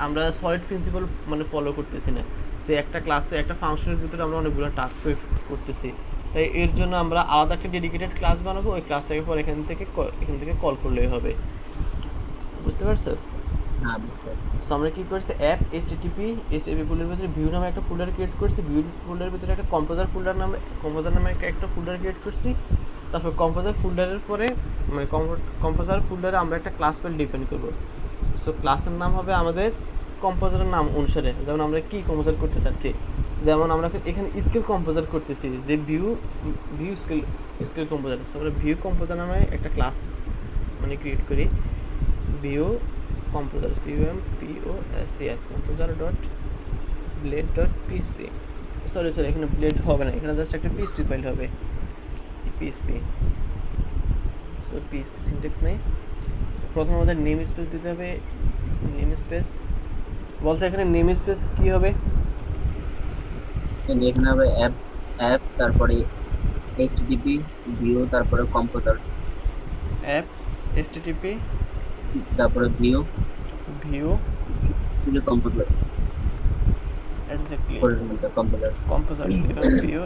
Speaker 1: আমরা সলিড প্রিন্সিপাল মানে ফলো করতেছি না, যে একটা ক্লাসে একটা ফাংশনের ভিতরে আমরা অনেকগুলো টাস্ক করতেছি। তাই এর জন্য আমরা আলাদা একটা ডেডিকেটেড ক্লাস বানাবো, ওই ক্লাসটাকে পর এখান থেকে কল করলেই হবে। বুঝতে পারছিস?
Speaker 2: হ্যাঁ বুঝতে পারছি।
Speaker 1: সো আমরা কি করছি, অ্যাপ এসটিটিপি ফোল্ডারের ভিতরে ভিউ নামে একটা ফোল্ডার ক্রিয়েট করছি, ভিউ ফোল্ডারের ভিতরে একটা কম্পোজার নামে একটা ফোল্ডার ক্রিয়েট করছি। তারপর কম্পোজার ফোল্ডারের পরে মানে কম্পোজার ফোল্ডারে আমরা একটা ক্লাস ফাইল ডিফাইন করব। সো ক্লাসের নাম হবে আমাদের কম্পোজারের নাম অনুসারে, যেমন আমরা কি কম্পোজার করতে চাচ্ছি। যেমন আমরা এখানে স্কিল কম্পোজার করতেছি, যে ভিউ স্কিল কম্পোজার। সো আমরা ভিউ কম্পোজার নামে একটা ক্লাস মানে ক্রিয়েট করি, view composer, COMPOSER, composer dot blade dot PSP. Sorry এখানে ব্লেড হবে না, এখানে জাস্ট একটা পিএসপি ফাইল হবে, পিএসপি। সো পিএসপি সিনট্যাক্স নেই। প্রথমে আমাদের নেম স্পেস দিতে হবে, নেম স্পেস বলতে এখানে নেম স্পেস কি হবে,
Speaker 2: এখানে হবে অ্যাপ তারপরে এইচটিটিপি ভিউ তারপরে কম্পোজার,
Speaker 1: অ্যাপ এসটিটিপি
Speaker 2: তারপরে view composer,
Speaker 1: exactly
Speaker 2: composer
Speaker 1: composer, view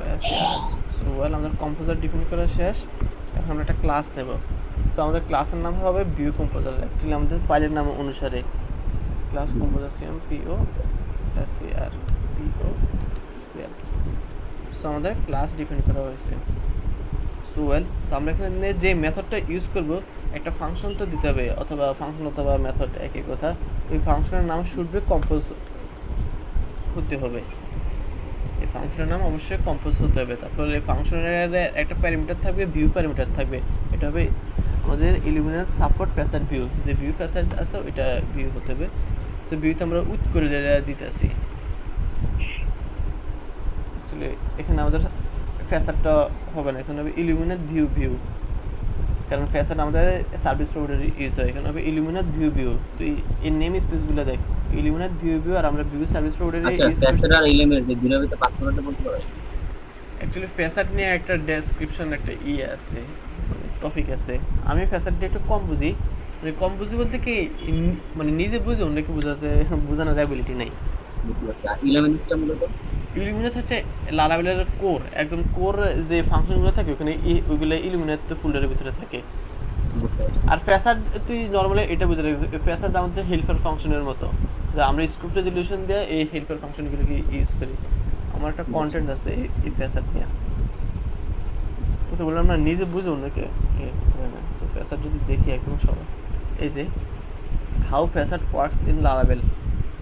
Speaker 1: so well আমাদের কম্পোজার ডিফাইন করা শেষ। এখন আমরা একটা ক্লাস নেব। সো আমাদের ক্লাসের নাম হবে ভিউ কম্পোজার, অ্যাকচুয়ালি আমাদের ফাইলের নাম অনুসারে ক্লাস কম্পোজার COMPOSER। সো আমাদের ক্লাস ডিফাইন করা হয়েছে। সো ওয়েল, সো আমরা এখানে যে মেথডটা ইউজ করব, একটা ফাংশন তো দিতে হবে, অথবা ফাংশন অথবা মেথড একই কথা। ওই ফাংশনের নাম শুড বি কম্পোজ হতে হবে, এই ফাংশনের নাম অবশ্যই কম্পোজ হতে হবে। তারপরে এই ফাংশনের একটা প্যারামিটার থাকবে, ভিউ প্যারামিটার থাকবে। এটা হবে আমাদের ইলুমিনার সাপোর্ট প্যাসার ভিউ, যে ভিউ প্যাসার আছে ওইটা ভিউ হতে হবে। সো ভিউতে আমরা উইথ করে দিতেছি। অ্যাকচুয়ালি এখানে আমাদের ফ্যাসারটা হবে না, এখানে হবে ইলুমিনার ভিউ, কারণ ফ্যাসার আমাদের সার্ভিস প্রোভাইডার ইউজ হয়। এখানে হবে ইলুমিনার ভিউ। তো এই নেম স্পেসগুলো দেখ, ইলুমিনার ভিউ আর আমরা ভিউ সার্ভিস প্রোভাইডার
Speaker 2: আচ্ছা ফ্যাসার আর ইলিমেন্ট এই দুটোর ভিতরে পার্থক্যটা বলতে পারো?
Speaker 1: অ্যাকচুয়ালি ফ্যাসার নিয়ে একটা ডেসক্রিপশন একটা আছে, টপিক আছে। আমি ফ্যাসারটা একটু কম বুঝি, মানে কম বুঝি বলতে কি মানে নিজে বুঝে অন্যকে বোঝানোর অ্যাবিলিটি নেই।
Speaker 2: বুঝতে পারছি। আর ইলুমিনেসটা মূলত
Speaker 1: ইলুমিনেট হচ্ছে লারাভেলের কোর, একদম কোর যে ফাংশনগুলো থাকে ওখানে ওইগুলো ইলুমিনেট ফোল্ডারের ভিতরে থাকে।
Speaker 2: বুঝতে পারছি।
Speaker 1: আর ফ্যাসাড তুই নর্মালি এটা বুঝে রাখবি, ফ্যাসাড আমাদের হেল্পার ফাংশনের মতো, যে আমরা স্ক্রিপ্ট রেজলিউশন দিয়ে এই হেল্পার ফাংশনগুলোকে ইউজ করি। আমার একটা
Speaker 2: বুঝছি।
Speaker 1: কন্টেন্ট আছে এই ফ্যাসাড নিয়ে, তো বললাম না নিজে বুঝে অন্যকে করে না। তো ফ্যাসাড যদি দেখি একদম সবাই, এই যে হাউ ফ্যাসাড ওয়ার্কস ইন লারাভেল,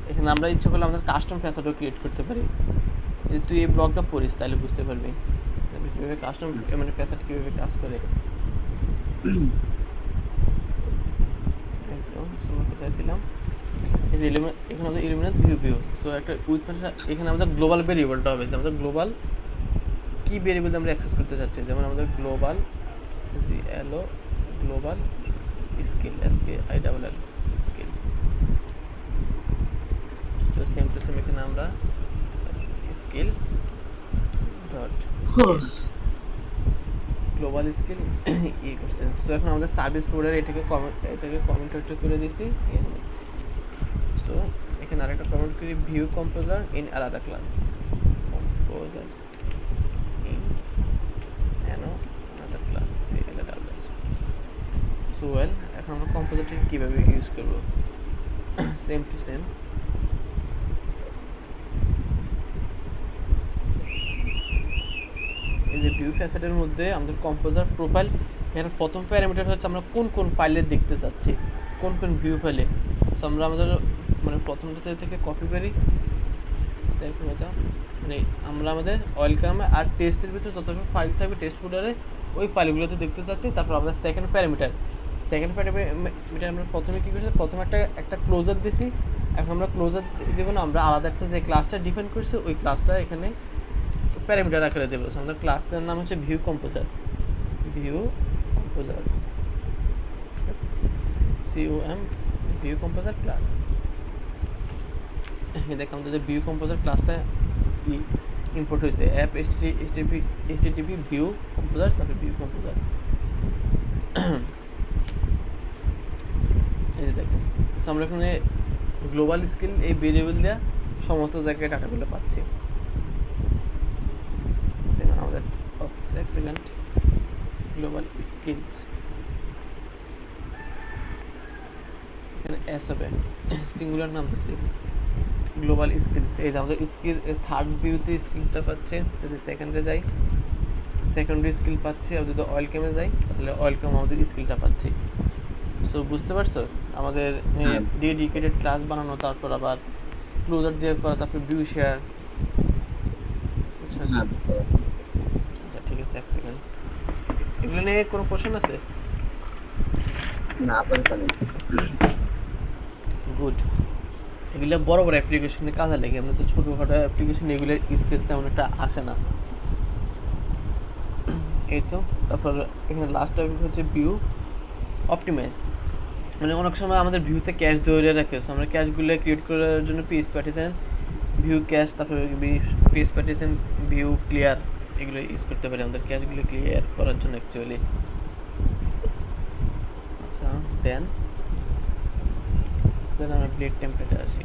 Speaker 1: এখানে আমরা ইচ্ছা করলে আমাদের কাস্টম ফ্যাসাডও ক্রিয়েট করতে পারি। যদি তুই এই ব্লগটা পড়িস তাহলে বুঝতে পারবি কীভাবে কাস্টম
Speaker 2: আচ্ছা।
Speaker 1: মানে ফ্যাসাড কীভাবে কাজ করে। এই তো সময় কোথায় ছিলাম, এই যে এখানে আমাদের ইলুমিনেট ভিউ। সো একটা উইথ এখানে আমাদের গ্লোবাল ভেরিয়েবলটা হবে, যে আমাদের গ্লোবাল কি ভেরিয়েবল আমরা অ্যাক্সেস করতে চাচ্ছি, যেমন আমাদের গ্লোবাল এলো গ্লোবাল স্কেল SKILL স্কেল। তো সেম টু সেম এখানে আমরা স্কেল ডট গ্লোবাল স্কেল করছে। সো এখন আমাদের সার্ভিস প্রোভাইডার এটাকে কমেন্ট করে দিছি এখানে। সো এখানে আরেকটা কমেন্ট করি, ভিউ কম্পোজার ইন আলাদা class, composer in another class আলাদা ক্লাস। সো ওয়েল, এখন আমরা কম্পোজারটাকে কীভাবে ইউজ করব, সেম টু সেম এই যে ভিউ ফ্যাসেটের মধ্যে আমাদের কম্পোজার প্রোফাইল, এখানে প্রথম প্যারামিটার হচ্ছে আমরা কোন কোন ফাইলে দেখতে চাচ্ছি, কোন কোন ভিউ ফাইলে। সো আমরা আমাদের মানে প্রথমটা থেকে কপি করি, দেখো এটা মানে আমরা আমাদের ওয়েলকামে আর টেস্টের ভিতরে যতগুলো ফাইল থাকবে টেস্ট ফোল্ডারে ওই ফাইলগুলোতে দেখতে চাচ্ছি। তারপর আমাদের সেকেন্ড প্যারামিটার আমরা প্রথমে কী করছি, প্রথমে একটা ক্লোজার দিছি। এখন আমরা ক্লোজার দেবো না, আমরা আলাদা একটা যে ক্লাসটা ডিফাইন করছি ওই ক্লাসটা এখানে প্যারামিটার আকারে দেবো। আমাদের ক্লাসটার নাম হচ্ছে view composer COM view composer class. দেখ আমাদের যে ভিউ কম্পোজার ক্লাসটা ইম্পোর্ট হয়েছে, অ্যাপ HTTP ভিউ কম্পোজার, তারপরে ভিউ কম্পোজার। এই যে দেখেন আমরা এখানে গ্লোবাল স্কেল এই ভেরিয়েবল দেওয়া সমস্ত জায়গায় ডাটাগুলো পাচ্ছি। আমাদের এক সেকেন্ড, গ্লোবাল স্কিলস এখানে এস হবে, সিঙ্গুলার নাম দিচ্ছি গ্লোবাল স্কিলস। এই যে আমাদের স্কিল থার্ড ভিউতে স্কিলসটা পাচ্ছে। যদি সেকেন্ডে যাই সেকেন্ডারি স্কিল পাচ্ছি, আর যদি ওয়েলকামে যাই তাহলে ওয়েলকাম আমাদের স্কিলটা পাচ্ছি। সো বুঝতে পারছো আমাদের ডেডিকেটেড ক্লাস বানানো, তারপর আবার ক্লোজার দিয়ে করা, তারপর ভিউ শেয়ার। আচ্ছা ঠিক আছে, এক সেকেন্ড। এগুলো নিয়ে কোনো কোশ্চেন আছে?
Speaker 2: না আপাতত নেই।
Speaker 1: গুড। এগুলো বড় বড় অ্যাপ্লিকেশনে কাজে লাগে, আমরা তো ছোটোখাটো অ্যাপ্লিকেশন এগুলো ইউজ কেস তেমন একটা আসে না। এই তো তারপর এখানে লাস্ট টপিক হচ্ছে ভিউ অপটিমাইজ। মানে অনেক সময় আমাদের ভিউতে ক্যাশ ধরে রাখে, সো আমরা ক্যাশগুলো ক্রিয়েট করার জন্য পেজ পার্টিশন ভিউ ক্যাশ, তারপরে পেজ পার্টিশন ভিউ ক্লিয়ার এগুলো ইউজ করতে পারি আমাদের ক্যাশগুলো ক্লিয়ার করার জন্য অ্যাকচুয়ালি। আচ্ছা দেন আমরা ব্লেড টেমপ্লেটে আসি,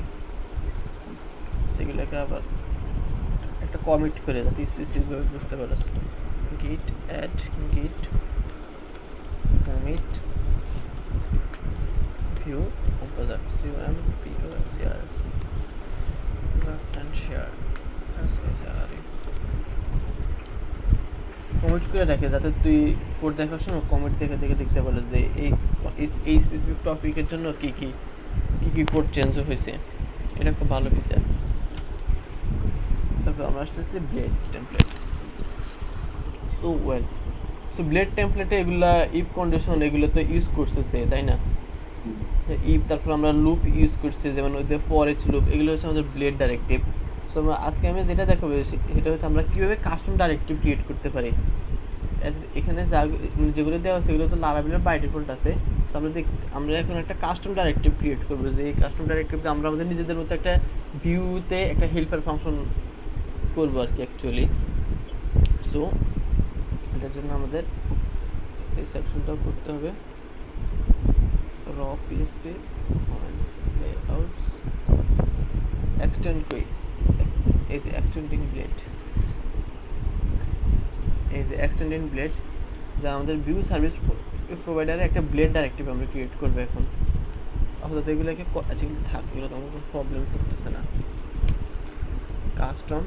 Speaker 1: সেগুলোকে আবার একটা কমিট করে যাতে স্পেসিফিকভাবে বুঝতে পারো। গিট অ্যাড গিট commit view composer COM POCR and share commit করে রাখে যাতে তুই কোড দেখার সময় কমিট দেখে দেখতে পারো যে এই স্পেসিফিক টপিকের জন্য কি কি কোড চেঞ্জ হয়েছে। এটা খুব ভালো ফিচার। তারপর আমরা আসতেছি ব্লেড টেমপ্লেট। সো ব্লেড টেমপ্লেটে এগুলা ইফ কন্ডিশন এগুলো তো ইউজ করতেছে তাই না, ইফ তারপর আমরা লুপ ইউজ করছি, যেমন ওই যে ফর ইচ লুপ, এগুলো হচ্ছে আমাদের ব্লেড ডাইরেক্টিভ। সো আজকে আমি যেটা দেখাবো সেটা হচ্ছে আমরা কীভাবে কাস্টম ডাইরেক্টিভ ক্রিয়েট করতে পারি। এখানে যেগুলো দেওয়া আছে সেগুলো তো লারাভেলের বাই ডিফল্ট আছে। সো আমরা এখন একটা কাস্টম ডাইরেক্টিভ ক্রিয়েট করবো, যে এই কাস্টম ডাইরেক্টিভে আমরা আমাদের নিজেদের মতো একটা ভিউতে একটা হেল্পার ফাংশন করবো আর কি অ্যাকচুয়ালি। সো এটার জন্য আমাদের এই সেকশনটাও করতে হবে, raw PHP layouts এক্সটেন্ড কই, এই যে এক্সটেন্ডিং ব্লেড, এই যে এক্সটেন্ডিং ব্লেড, যা আমাদের ভিউ সার্ভিস প্রোভাইডারে একটা ব্লেড ডাইরেক্টিভ আমরা ক্রিয়েট করবো এখন। আপাতত এগুলোকে আচ্ছা এগুলো থাক, এগুলো তো আমার কোনো প্রবলেম করতেছে না। Custom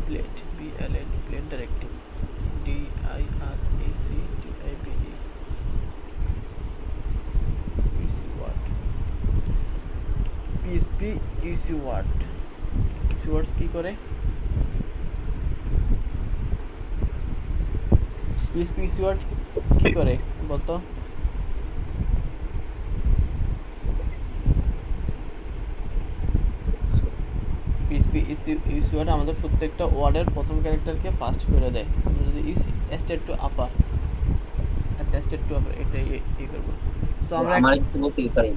Speaker 1: blade, BLD blade directive, DIRACTIVE PHP ECWord, ECWords কি করে? PHP ECWord কি করে বলতো? PHP ECWord আমাদের প্রত্যেকটা ওয়ার্ডের প্রথম ক্যারেক্টারকে ফার্স্ট করে দেয়। আমরা যদি স্টেট টু আপার, আচ্ছা স্টেট টু আপার এটা ই করব। সো আমরা
Speaker 2: আমার কিছু বলছি, সরি,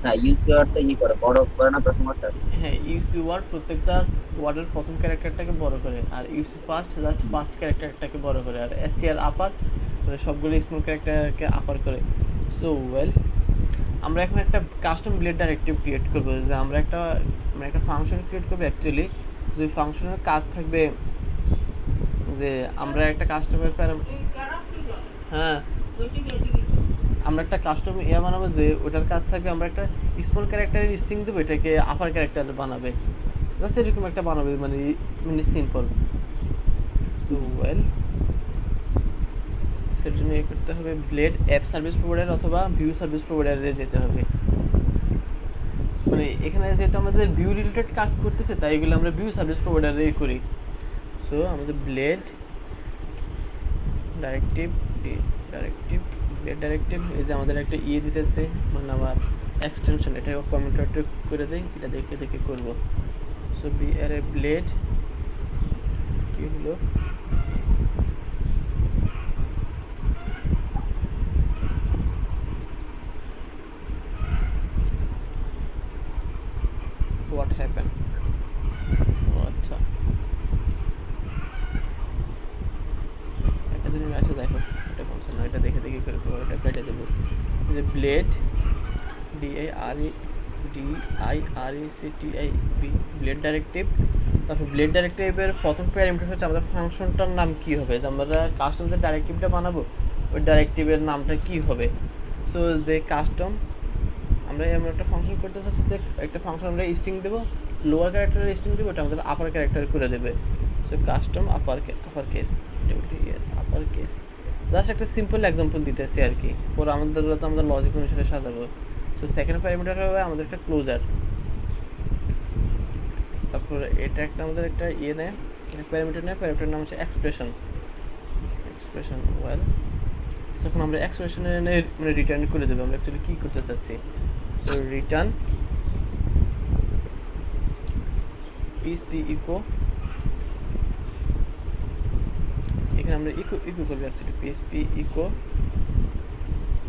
Speaker 2: হ্যাঁ ইউসিআরটা করে বড় করে না প্রথমটা।
Speaker 1: হ্যাঁ ECWord প্রত্যেকটা ওয়ার্ডের প্রথম ক্যারেক্টারটাকে বড় করে, আর ইউসি ফার্স্ট জাস্ট ফার্স্ট ক্যারেক্টারটাকে বড় করে, আর STR আপার মানে সবগুলো স্মল ক্যারেক্টারকে আপার করে। সো ওয়েল, আমরা এখন একটা কাস্টম ব্লেড ডাইরেক্টিভ ক্রিয়েট করব, যে আমরা একটা মানে একটা ফাংশন ক্রিয়েট করব অ্যাকচুয়ালি, যে ফাংশনের কাজ থাকবে যে আমরা একটা কাস্টমের হ্যাঁ আমরা একটা কাস্টম বানাবো, যে ওটার কাজ থাকবে আমরা একটা স্মল ক্যারেক্টারের স্ট্রিং দেবো, এটাকে আপার ক্যারেক্টার বানাবে, জাস্ট এরকম একটা বানাবে, মানে সিম্পল। সো ওয়েল, সেটার জন্য করতে হবে ব্লেড অ্যাপ সার্ভিস প্রোভাইডার অথবা ভিউ সার্ভিস প্রোভাইডারে যেতে হবে। মানে এখানে যেহেতু আমাদের ভিউ রিলেটেড কাজ করতেছে, তাই এগুলো আমরা ভিউ সার্ভিস প্রোভাইডারেই করি। সো আমাদের ব্লেড ডাইরেক্টিভ ব্লেড ডাইরেক্টিভ, এই যে আমাদের একটা দিতেছে, মানে আমার এক্সটেনশন, এটা কমেন্টার করে দেই, এটা দেখে দেখে করব। সো ব্লেড কি হলো, what happened? আচ্ছা এটা দিন, আচ্ছা দেখো এটা বলছে না, এটা দেখে দেখে করে করবো, এটা কেটে দেবো। যে ব্লেড DIRECTIVE ব্লেড ডাইরেক্টিভ, তারপর ব্লেড ডাইরেক্টিভের প্রথম প্যারামিটার হচ্ছে আমাদের ফাংশনটার নাম কি হবে, যে আমরা কাস্টম যে ডাইরেক্টিভটা বানাবো ওই ডাইরেক্টিভের নামটা কি হবে। সো যে কাস্টম আমরা এমন একটা ফাংশন করতে চাচ্ছি, যে একটা ফাংশন আমরা স্ট্রিং দেবো, লোয়ার ক্যারেক্টারের স্ট্রিং দেবো, এটা আমাদের আপার ক্যারেক্টার করে দেবে। So custom upper case, upper case, just একটা সিম্পল এক্সাম্পল দিতেছি আর কি, পরে আমাদের তো আমাদের লজিক অনুসারে সাজাবো। সো সেকেন্ড প্যারামিটার হবে আমাদের একটা ক্লোজার, তারপর এটা একটা আমাদের একটা নেয়, প্যারামিটার নেয়, প্যারামিটার নাম হচ্ছে এক্সপ্রেশন। ওয়েল, তখন আমরা এক্সপ্রেশনের মানে রিটার্ন করে দেবো আমরা অ্যাকচুয়ালি কি করতে চাচ্ছি। তো রিটার্ন PHP ইকো, এখানে আমরা ইকো করবো অ্যাকচুয়ালি PHP ইকো,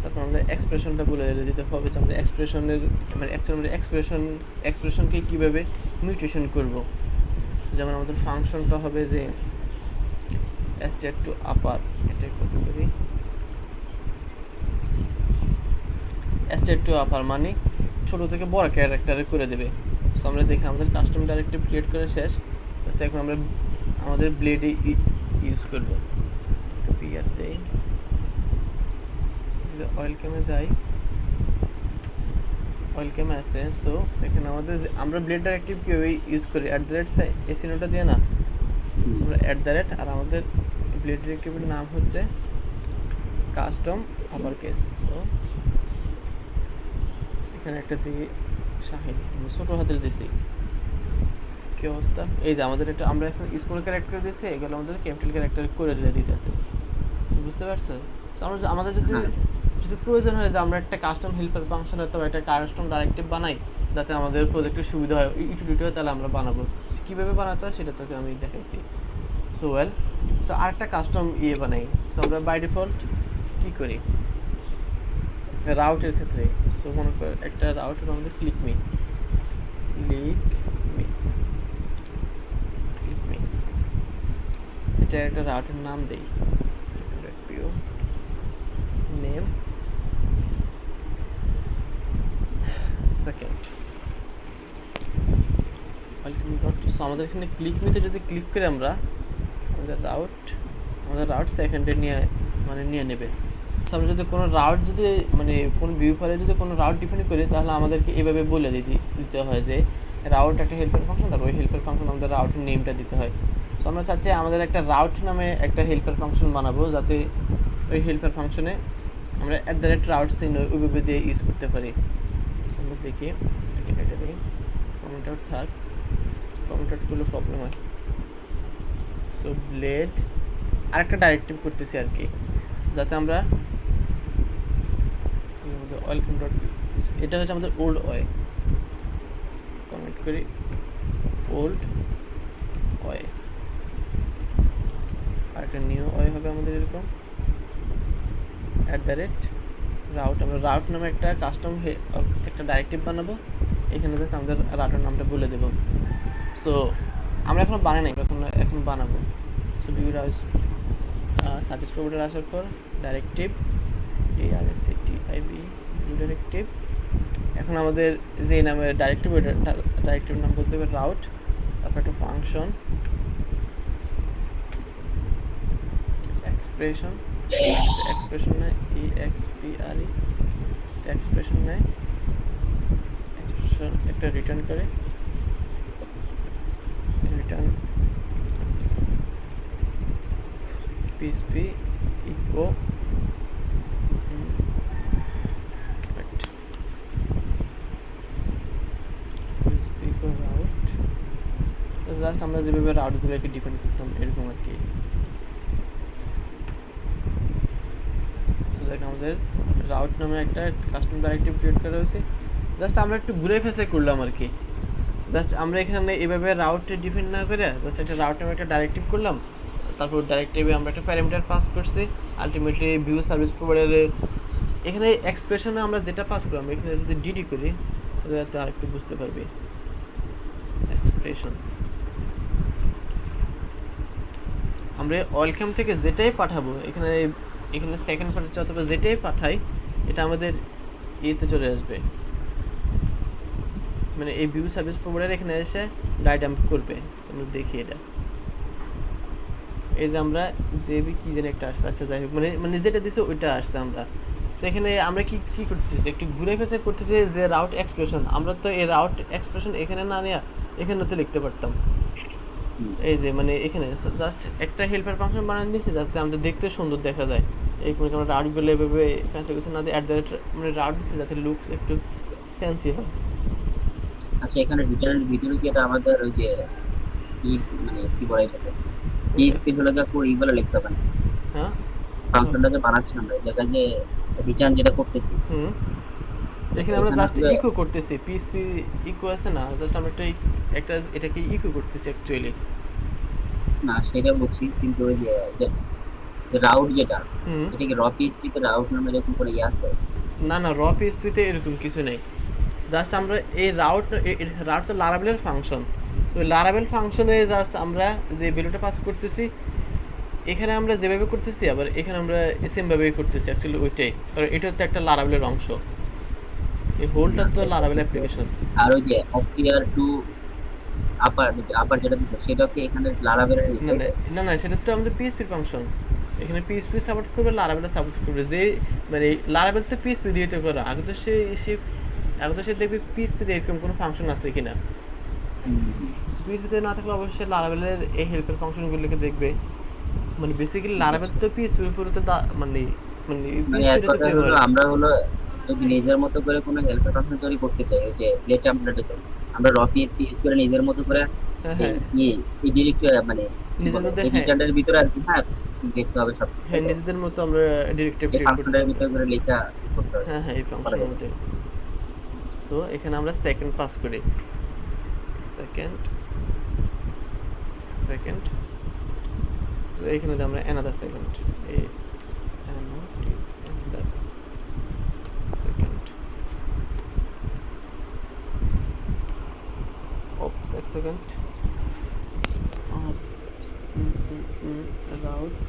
Speaker 1: তারপর আমরা এক্সপ্রেশনটা বলে দিতে হবে, যে আমরা এক্সপ্রেশনের মানে অ্যাকচুয়ালি আমরা এক্সপ্রেশনকে কীভাবে মিউটেশন করব। যেমন আমাদের ফাংশনটা হবে যে স্টেট টু আপার, এটা কপি করি, স্টেট টু আপার মানে ছোট থেকে বড় ক্যারেক্টারে করে দেবে। সো আমরা দেখি আমাদের কাস্টম ডাইরেক্টিভ ক্রিয়েট করে শেষ, এখন আমরা আমাদের ব্লেডে ইউজ করব। পিআর দেই, অয়েল ক্যামে যাই, অয়েল ক্যামে আছে। সো এখানে আমাদের আমরা ব্লেড ডাইরেক্টিভ কীভাবে ইউজ করি, এসিনোটা দিয়ে না, আমরা আর আমাদের ব্লেড ডাইরেক্টিভের নাম হচ্ছে কাস্টম আপার কেস। সো এখানে একটা দিই শাহিন, ছোট হাতের দিছি, কি অবস্থা, এই যে আমাদের এটা আমরা এখন স্মল ক্যারেক্টার দিয়েছি, এগুলো আমাদের ক্যাপিটাল ক্যারেক্টার করে দিতেছে, বুঝতে পারছো? আমরা আমাদের যদি প্রয়োজন হয় যে আমরা একটা কাস্টম হেল্পার ফাংশন অথবা একটা কাস্টম ডাইরেক্টিভ বানাই, যাতে আমাদের প্রজেক্টের সুবিধা হয়, ইউটিলিটি হয়, তাহলে আমরা বানাবো। কীভাবে বানাতে হয় সেটা তোকে আমি দেখাইছি। সো ওয়েল, সো আরেকটা কাস্টম বানাই। সো আমরা বাই ডিফল্ট কী করি রাউটের ক্ষেত্রে, সো মনে কর একটা রাউটের আমাদের ক্লিক মি, এটা একটা রাউটের নাম দেই, নেম সেকেন্ড আমাদের এখানে ক্লিক মিতে যদি ক্লিক করে আমরা আমাদের রাউট সেকেন্ডে নিয়ে নেবে। তো আমরা যদি কোনো রাউট যদি মানে কোনো ভিউ ফাইলে যদি কোনো রাউট ডিফাইন করি, তাহলে আমাদেরকে এভাবে বলে দিতে হয় যে রাউট একটা হেল্পার ফাংশন, তারপর ওই হেল্পার ফাংশন আমাদের রাউটের নেমটা দিতে হয়। তো আমরা চাচ্ছি আমাদের একটা রাউট নামে একটা হেল্পার ফাংশন বানাবো, যাতে ওই হেল্পার ফাংশনে আমরা @route চিহ্ন ওইভাবে দিয়ে ইউজ করতে পারি। আমরা দেখি এটা দেখি কমেন্ট আউট থাক, কমেন্ট আউট করলে প্রবলেম হয়। সো ব্লেড আরেকটা ডাইরেক্টিভ করতেছি আর কি, যাতে আমরা আমাদের ওয়েলকাম ডট, এটা হচ্ছে আমাদের ওল্ড ওয়ে, কমেন্ট করি ওল্ড ওয়ে, আর একটা নিউ ওয়ে হবে আমাদের এরকম @route। আমরা রাউট নামে একটা কাস্টম একটা ডাইরেক্টিভ বানাবো, এখানে জাস্ট আমাদের রাউটের নামটা বলে দেবো। সো আমরা এখনো বানাই নাই, এখন বানাবো। সো ভিউ সার্ভিস প্রোভাইডার আসার পর ডাইরেক্টিভ ডাইরেক্টিভ, এখন আমাদের যে নামের ডাইরেক্টিভ নাম বলতে হবে রাউট, তারপর একটা ফাংশন এক্সপ্রেশন নেয় এক্সপ্রেশন নেয়, একটা রিটার্ন করে return PSP echo route, just আমরা যেভাবে রাউটগুলোকে ডিপেন্ড করতাম এরকম আর কি। দেখ আমাদের রাউট নামে একটা কাস্টম ডাইরেক্টিভ ক্রিয়েট করা হয়েছে, জাস্ট আমরা একটু ঘুরে ফেসে করলাম আর কি। জাস্ট আমরা এখানে এভাবে রাউটে ডিপেন্ড না করে জাস্ট একটা রাউট নামে একটা ডাইরেক্টিভ করলাম, তারপর ডাইরেক্টিভে আমরা একটা প্যারামিটার পাস করছি, আলটিমেটলি ভিউ সার্ভিস প্রোভাইডারে এখানে এক্সপ্রেশনে আমরা যেটা পাস করলাম, এখানে যদি ডিডি করি তাহলে আরেকটু বুঝতে পারবে। এক্সপ্রেশন আমরা ওয়েলকাম থেকে যেটাই পাঠাবো, এখানে সেকেন্ড পাঠাচ্ছি অথবা যেটাই পাঠাই, এটা আমাদের এতে চলে আসবে, মানে এই ভিউ সার্ভিস প্রোভাইডার এখানে এসে ডাইডাম্প করবে। আমরা দেখি এটা, এই যে আমরা জেবি কি যেন একটা আসছে, আচ্ছা যাই হোক, মানে যেটা দিছে ওইটা আসছে আমরা। তো এখানে আমরা কি করতেছি, একটু ঘুরে ফেসে করতেছি যে রাউট এক্সপ্রেশন, আমরা তো এই রাউট এক্সপ্রেশন এখানে না নিয়ে এখানে তো লিখতে পারতাম। এই যে মানে এখানে জাস্ট একটা হেল্পার ফাংশন বানিয়ে দিয়েছি যাতে আমাদের দেখতে সুন্দর দেখা যায়। এই কোনো আমরা রাউটগুলো এভাবে ফ্যান্সি কিছু না দিয়ে মানে রাউট দিচ্ছি যাতে লুকস একটু ফ্যান্সি হয়।
Speaker 2: আচ্ছা, এখানে রিটার্নের ভিতরে কি এটা আমাদের ওই যে মানে কি বলে এটাকে পিএসপি হলো কোড এইগুলো লিখতে হবে না?
Speaker 1: হ্যাঁ,
Speaker 2: ফাংশনটা যে বানাচ্ছি আমরা এই জায়গায় যে রিটার্ন যেটা করতেছি,
Speaker 1: এখানে আমরা জাস্ট ইকো করতেছি, পিএসপি ইকো আছে না, জাস্ট আমরা একটা এটাকে ইকো করতেছি অ্যাকচুয়ালি।
Speaker 2: না সেটা বুঝছি, কিন্তু ওই যে রাউট যেটা, এটা কি র পিএসপি তে রাউট নামে এরকম করে আছে?
Speaker 1: না র পিএসপি তে এরকম কিছু নেই, জাস্ট আমরা এই রাউট তো লারাবেলের ফাংশন, তো লারাবেল ফাংশনে জাস্ট আমরা যে ভ্যালুটা পাস করতেছি এখানে আমরা যেভাবে করতেছি, আবার এখানে আমরা সেম ভাবেই করতেছি অ্যাকচুয়ালি ওইটাই, কারণ এটা হচ্ছে একটা লারাবেলের অংশ, এই হোলটা তো লারাবেল অ্যাপ্লিকেশন।
Speaker 2: আর ওই যে str2 আপার যেটা দিছো সেটা কি এখানে লারাবেলের?
Speaker 1: না সেটা তো আমাদের পিএসপি ফাংশন, এখানে পিএসপি সাপোর্ট করবে, লারাবেল সাপোর্ট করবে, যে মানে লারাবেল তো পিএসপি দিয়ে তো করে, আগে তো সে দেখবে পিএসপি তে এরকম কোনো ফাংশন আছে কিনা, পিএসপি তে না থাকলে অবশ্যই লারাবেলের এই হেল্পের ফাংশনগুলোকে দেখবে, মানে বেসিক্যালি লারাবেল তো পিএসপির উপরে তো মানে
Speaker 2: এক কথা হলো আমরা হলো যদি নিজের মতো করে কোনো হেল্পার ফাংশন তৈরি করতে চাই, ওই যে প্লে টেমপ্লেটের জন্য আমরা র পিএসপি ইউজ করে নিজের মতো করে এই ডিরেক্টরি মানে এডিটরের ভিতরে আর কি, হ্যাঁ দেখতে হবে সব,
Speaker 1: হ্যাঁ নিজেদের মতো আমরা ডিরেক্টরি ক্রিয়েট করতে
Speaker 2: ফাংশনের ভিতরে করে লেখা করতে হবে।
Speaker 1: হ্যাঁ এই ফাংশনের মধ্যে। সো এখানে আমরা সেকেন্ড পাস করি, সেকেন্ড তো এখানে আমরা অ্যানাদার সেকেন্ড, এই অ্যানাদার সেকেন্ড, oops এক second, route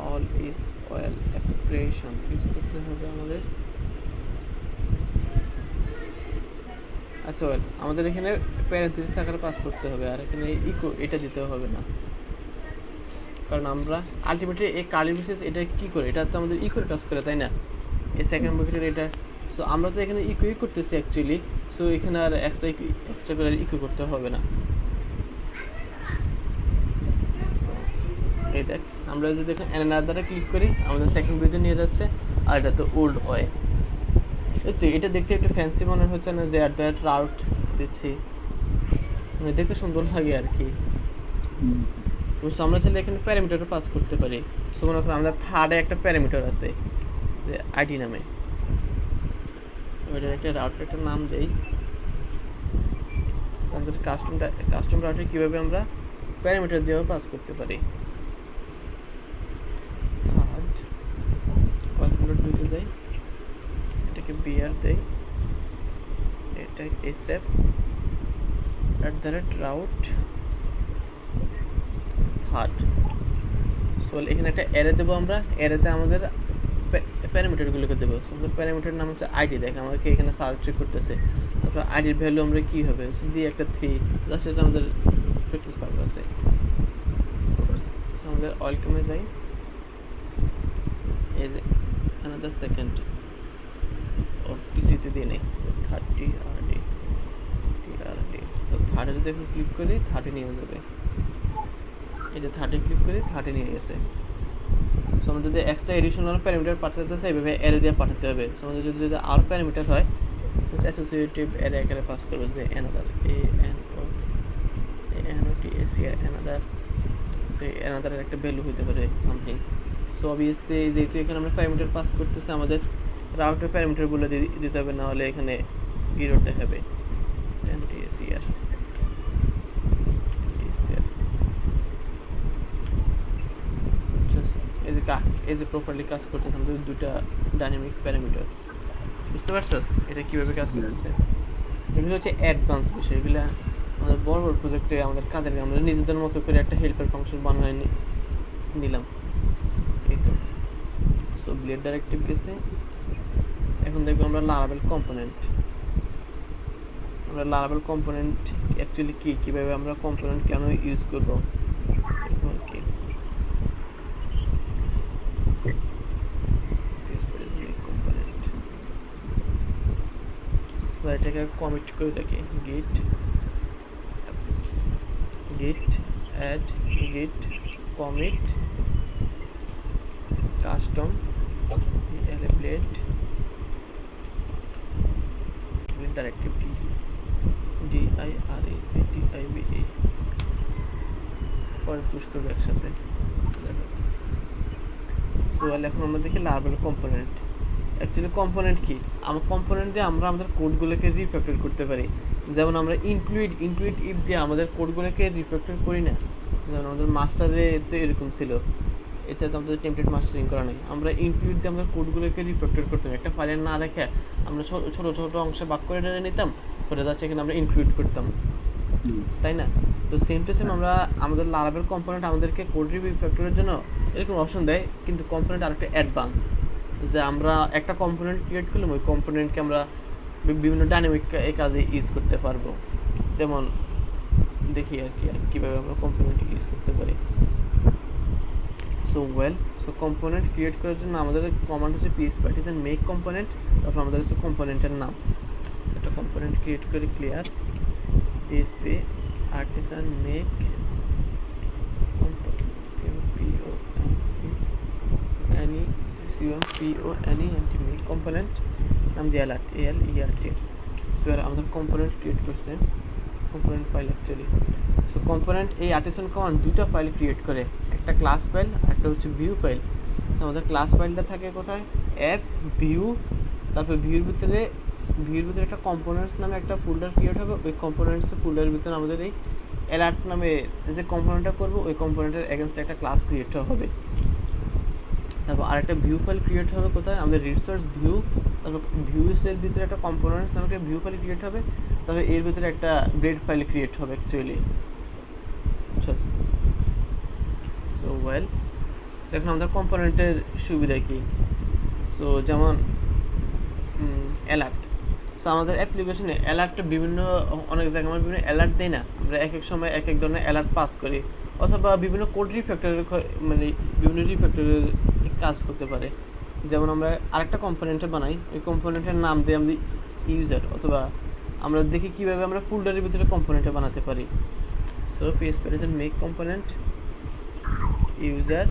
Speaker 1: all is well expression use করতে হবে আমাদের, আচ্ছা ওয়েল, আমাদের এখানে প্যারেন্থেসিস আকারে পাস করতে হবে, আর এখানে ইকো এটা দিতে হবে না, কারণ আমরা আলটিমেটলি এই কার্লি ব্রেসেস এটা কি করে, এটা তো আমাদের ইকোর কাজ করে, তাই না? এই সেকেন্ড ব্র্যাকেটের এটা, সো আমরা তো এখানে ইকোই করতেছি অ্যাকচুয়ালি, সো এখানে আর এক্সট্রা করে ইকো করতে হবে না। এই দেখ, আমরা যদি এখানে অ্যানাদারে ক্লিক করি আমাদের সেকেন্ড ভিউতে নিয়ে যাচ্ছে, আর এটা তো ওল্ড ওয়ে। এই তো এটা দেখতে একটু ফ্যান্সি মনে হচ্ছে না, যে অ্যাট রাউট দিচ্ছি, মানে দেখতে সুন্দর লাগে আর কি। সো আমরা চাইলে এখানে প্যারামিটারও পাস করতে পারি। সো মনে করেন আমাদের থার্ডে একটা প্যারামিটার আছে যে আইডি নামে, ওইটার একটা রাউটের একটা নাম দেই। আমাদের কাস্টম রাউটে কীভাবে আমরা প্যারামিটার দিয়েও পাস করতে পারি। থার্ড আমরা দুইতে দেই, এটাকে বিআর দেই, এটা স্টেপ @route থার্ড। সো এখানে একটা অ্যারে দেবো আমরা, অ্যারেতে আমাদের প্যারামিটারগুলোকে দেবো। সো আমাদের প্যারামিটার নাম হচ্ছে আইডি, দেখ আমাকে এখানে সার্চ করতেছে, তারপর আইডির ভ্যালু আমরা কী হবে, দিয়ে একটা 3, জাস্ট এটা আমাদের প্র্যাকটিস পারপাসে। আমাদের ওয়েলকামে যাই, এই যে অ্যানাদার সেকেন্ড ও কিছুতে দিয়ে নেই, 30 RD TRD। তো থার্ডে যদি এখন ক্লিক করি 30 নিয়ে যাবে, এই যে 30 ক্লিক করি 30 নিয়ে গেছে। সো আমরা যদি এক্সট্রা এডিশনাল প্যারামিটার পাঠাতে চাই এভাবে অ্যারে দিয়ে পাঠাতে হবে। সো আমাদের যদি আরও প্যারামিটার হয় অ্যাসোসিয়েটিভ অ্যারে আকারে পাস করবে, যে অ্যানাদার ANOTACR অ্যানাদার, সেই অ্যানাদারের একটা ভ্যালু হতে পারে সামথিং। সো অবভিয়াসলি যেহেতু এখানে আমরা প্যারামিটার পাস করতেছি, আমাদের রাউটের প্যারামিটারগুলো দিতে হবে, না হলে এখানে এরর দেখাবে। NTSCR এই যে প্রপারলি কাজ করতেছে আমাদের দুটা ডাইনামিক প্যারামিটার, বুঝতে পারছস এটা কিভাবে কাজ করতেছে? এগুলো হচ্ছে অ্যাডভান্স বিষয়, এগুলো আমাদের বড় বড় প্রজেক্টে আমাদের কাজের, আমরা নিজেদের মতো করে একটা হেল্পার ফাংশন বানিয়ে নিলাম, এই তো। সো ব্লেড ডাইরেক্টিভ গেছে, এখন দেখবো আমরা লারাবেল কম্পোনেন্ট। আমরা লারাবেল কম্পোনেন্ট অ্যাকচুয়ালি কীভাবে আমরা কম্পোনেন্ট কেন ইউজ করবো কি। এটাকে কমিট করে দেখি, গিট অ্যাড গিট commit custom blade directive DIRECTIVE পরে পুশ করবো একসাথে। সো এখন আমরা দেখি লারাবেল কম্পোনেন্ট। অ্যাকচুয়ালি কম্পোনেন্ট কি, আমার কম্পোনেন্ট দিয়ে আমরা আমাদের কোডগুলোকে রিফ্যাক্টর করতে পারি। যেমন আমরা ইনক্লুড ইফ দিয়ে আমাদের কোডগুলোকে রিফ্যাক্টর করি না, যেমন আমাদের মাস্টারে তো এরকম ছিল, এটা তো আমাদের টেমপ্লেট মাস্টারিং করা নেই। আমরা ইনক্লুড দিয়ে আমাদের কোডগুলোকে রিফ্যাক্টর করতাম, একটা ফাইলে না রেখে আমরা ছোট ছোট অংশে ভাগ করে নিতাম, করে যাচ্ছে এখানে আমরা ইনক্লুড করতাম, তাই না? তো সেম টু সেম আমরা আমাদের লারাবেল কম্পোনেন্ট আমাদেরকে কোড রিফ্যাক্টরের জন্য এরকম অপশন দেয়, কিন্তু কম্পোনেন্ট আরেকটা অ্যাডভান্স, যে আমরা একটা কম্পোনেন্ট ক্রিয়েট করলাম, ওই কম্পোনেন্টকে আমরা বিভিন্ন ডাইনামিক কাজে ইউজ করতে পারবো। যেমন দেখি আর কি কীভাবে আমরা কম্পোনেন্ট ইউজ করতে পারি। সো কম্পোনেন্ট ক্রিয়েট করার জন্য আমাদের কমান্ড হচ্ছে PHP আর্টিসান মেক কম্পোনেন্ট, তারপর আমাদের হচ্ছে কম্পোনেন্টের নাম। একটা কম্পোনেন্ট ক্রিয়েট করে clear PHP artisan make make component, নাম দিয়ে ALERT। সো আমাদের কম্পোনেন্ট ক্রিয়েট করছে, component file actually. So component এই আর্টিসান কমান্ড দুটো ফাইল ক্রিয়েট করে, একটা ক্লাস ফাইল আর একটা হচ্ছে ভিউ ফাইল। আমাদের ক্লাস ফাইলটা থাকে কোথায়, অ্যাপ ভিউ, তারপর ভিউর ভিতরে একটা কম্পোনেন্টস নামে একটা ফোল্ডার ক্রিয়েট হবে, ওই কম্পোনেন্টস ফোল্ডারের ভিতরে আমাদের এই অ্যালার্ট নামে যে কম্পোনেন্টটা করবো ওই কম্পোনেন্টের এগেনস্টে একটা ক্লাস ক্রিয়েট হবে। তারপর আরেকটা ভিউ ফাইল ক্রিয়েট হবে কোথায়, আমাদের রিসোর্স ভিউ, তারপর ভিউসের ভিতরে একটা কম্পোনেন্টস নামে একটা ভিউ ফাইল ক্রিয়েট হবে, তারপর এর ভিতরে একটা ব্লেড ফাইল ক্রিয়েট হবে অ্যাকচুয়ালি। সো ওয়েল, এখন আমাদের কম্পোনেন্টের সুবিধা কি, সো যেমন অ্যালার্ট। সো আমাদের অ্যাপ্লিকেশনে অ্যালার্টটা বিভিন্ন অনেক জায়গায় আমরা বিভিন্ন অ্যালার্ট দেই না, আমরা এক এক সময় এক এক ধরনের অ্যালার্ট পাস করি, অথবা বিভিন্ন কোড রিফ্যাক্টরের মানে বিভিন্ন রিফ্যাক্টরের কাজ করতে পারে। যেমন আমরা আরেকটা কম্পোনেন্টে বানাই, ওই কম্পোনেন্টের নাম দিয়ে আমরা ইউজার, অথবা আমরা দেখি কীভাবে আমরা ফোল্ডারের ভিতরে কম্পোনেন্টে বানাতে পারি। সো পিএসপি এর মেক কম্পোনেন্ট ইউজার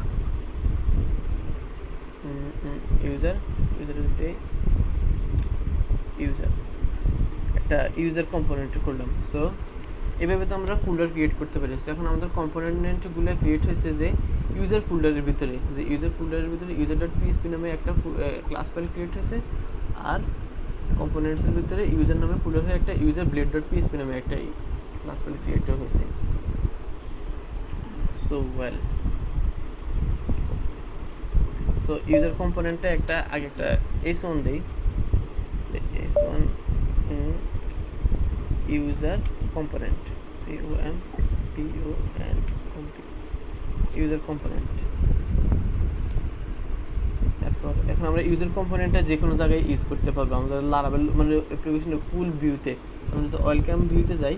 Speaker 1: ইউজারের ভিতরে ইউজার একটা ইউজার কম্পোনেন্ট করলাম। সো এভাবে তো আমরা ফোল্ডার ক্রিয়েট করতে পারি। তো এখন আমাদের কম্পোনেন্টগুলো ক্রিয়েট হয়েছে যে ইউজার ফোল্ডারের ভিতরে, যে ইউজার ফোল্ডারের ভিতরে ইউজার ডট পিএসপি নামে একটা ক্লাস ফাইল ক্রিয়েট হয়েছে, আর কম্পোনেন্টসের ভিতরে ইউজার নামে ফোল্ডার হয়ে একটা ইউজার ব্লেড ডট পিএসপি নামে একটা ক্লাস ফাইল ক্রিয়েট হয়েছে। সো ওয়েল, সো ইউজার কম্পোনেন্টটা আগে একটা s1 দেই, s1 user component user component. তারপর এখন আমরা ইউজার কম্পোনেন্টটা যে কোনো জায়গায় ইউজ করতে পারবো আমাদের লারাভেল মানে অ্যাপ্লিকেশনের ফুল ভিউতে। আমরা যদি ওয়েলকাম ভিউতে যাই,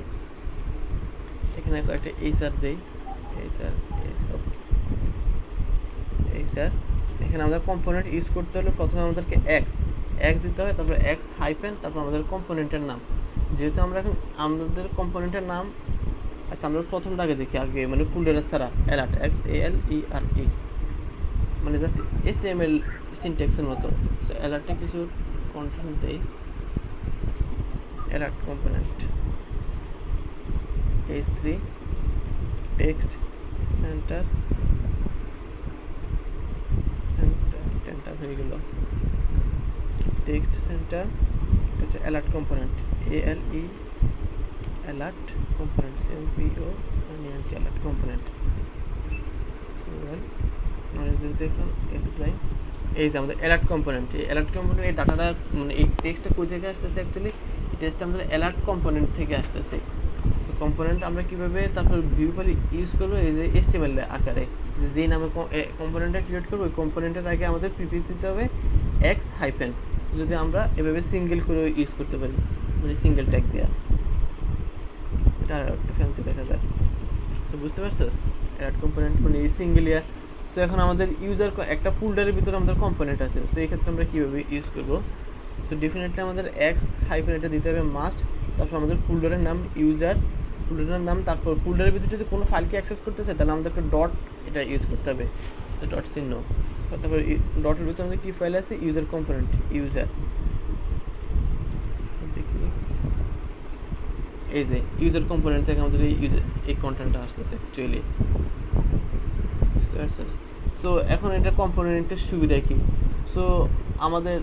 Speaker 1: এখানে একটা এইচআর দেই, এইচআর এখানে আমাদের কম্পোনেন্ট ইউজ করতে হলে প্রথমে আমাদেরকে এক্স দিতে হয়, তারপর এক্স হাইফেন, তারপর আমাদের কম্পোনেন্টের নাম। যেহেতু আমরা এখন আমাদের কম্পোনেন্টের নাম, আচ্ছা আমরা প্রথমটা আগে দেখি আগে, মানে ফোল্ডারের ছাড়া অ্যালার্ট XALERT, মানে জাস্ট HTML সিনট্যাক্সের মতো। সো অ্যালার্টে কিছু কন্টেন্ট দেই, alert component H3 text centre হয়ে গেল, টেক্সট সেন্টার হচ্ছে alert component ALE alert component CMPO alert component. দেখুন এই যে আমাদের অ্যালার্ট কম্পোনেন্ট, এই অ্যালার্ট কম্পোনেন্ট এই ডাটাটা মানে এই টেক্সটটা কই থেকে আসতেছে, অ্যাকচুয়ালি এই টেক্সটটা আমাদের অ্যালার্ট কম্পোনেন্ট থেকে আসতেছে। তো কম্পোনেন্ট আমরা কীভাবে তারপর ভিউ ফাইল ইউজ করবো, এই যে HTML আকারে যে নামে কম্পোনেন্টটা ক্রিয়েট করবো, ওই কম্পোনেন্টের আগে আমাদের প্রিফিক্স দিতে হবে এক্স হাইফেন, যদি আমরা এভাবে সিঙ্গেল করে ইউজ করতে পারি, মানে সিঙ্গেল ট্যাগ দেওয়া, এটা আর একটু ফ্যান্সি দেখা যায়। তো বুঝতে পারছিস অ্যাড কম্পোনেন্ট মানে এই সিঙ্গেল ইয়ার। সো এখন আমাদের ইউজার একটা ফোল্ডারের ভিতরে আমাদের কম্পোনেন্ট আছে, সো এই ক্ষেত্রে আমরা কীভাবে ইউজ করবো, সো ডেফিনেটলি আমাদের এক্স হাইফেন এটা দিতে হবে মাস্ট, তারপর আমাদের ফোল্ডারের নাম ইউজার, ফোল্ডারের নাম, তারপর ফোল্ডারের ভিতরে যদি কোনো ফাইলকে অ্যাক্সেস করতে চাই তাহলে আমাদেরকে ডট এটা ইউজ করতে হবে, ডট চিহ্ন, তারপর ডটের ভিতরে আমাদের কী ফাইল আছে ইউজার কম্পোনেন্ট ইউজার, দেখি এই যে ইউজার কম্পোনেন্ট থেকে আমাদের এই কন্টেন্টটা আসতেছে অ্যাকচুয়ালি, বুঝতে পারছিস। সো এখন এটা কম্পোনেন্টের সুবিধা কি, সো আমাদের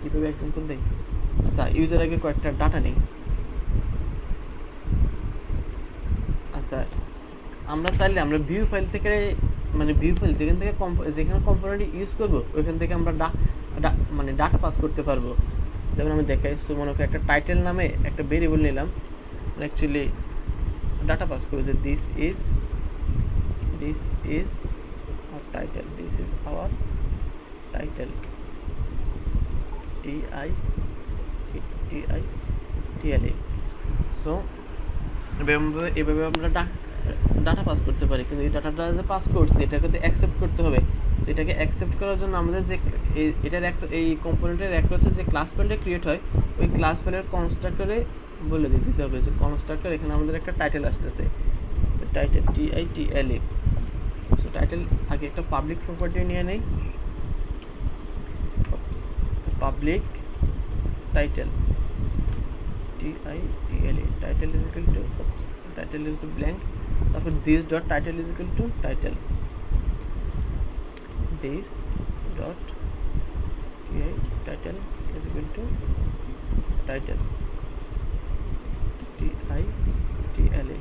Speaker 1: কীভাবে এক্সাম্পল দেই, আচ্ছা ইউজার আগে কয়েকটা ডাটা নেই। আচ্ছা আমরা চাইলে আমরা ভিউ ফাইল থেকে, মানে ভিউ ফাইল যেখান থেকে যেখানে কম্পোনেন্ট ইউজ করবো ওইখান থেকে আমরা মানে ডাটা পাস করতে পারবো। যেমন আমি দেখাই, সো মনে করি একটা টাইটেল নামে একটা ভেরিয়েবল নিলাম, অ্যাকচুয়ালি ডাটা পাস করবো যে this is our title, this is our title TITLE। So এভাবে আমরা ডাটা পাস করতে পারি, কিন্তু এই ডাটাটা যে পাস করছি এটাকে তো অ্যাকসেপ্ট করতে হবে। তো এটাকে অ্যাকসেপ্ট করার জন্য আমাদের যে এটার একটা এই কম্পোনেন্টের একটা হচ্ছে যে ক্লাস ফাইলটা ক্রিয়েট হয়, ওই ক্লাস ফাইলের কনস্ট্রাক্টরে বলে দিতে হবে যে কনস্ট্রাক্টর এখানে আমাদের একটা টাইটেল আসতেছে, টাইটেল TITLE। সো টাইটেল আগে একটা পাবলিক প্রপার্টি নিয়ে নেই, public title TITLE, title is equal to title is to blank, তারপর this dot title is equal to title, this dot title is equal to title TITLE।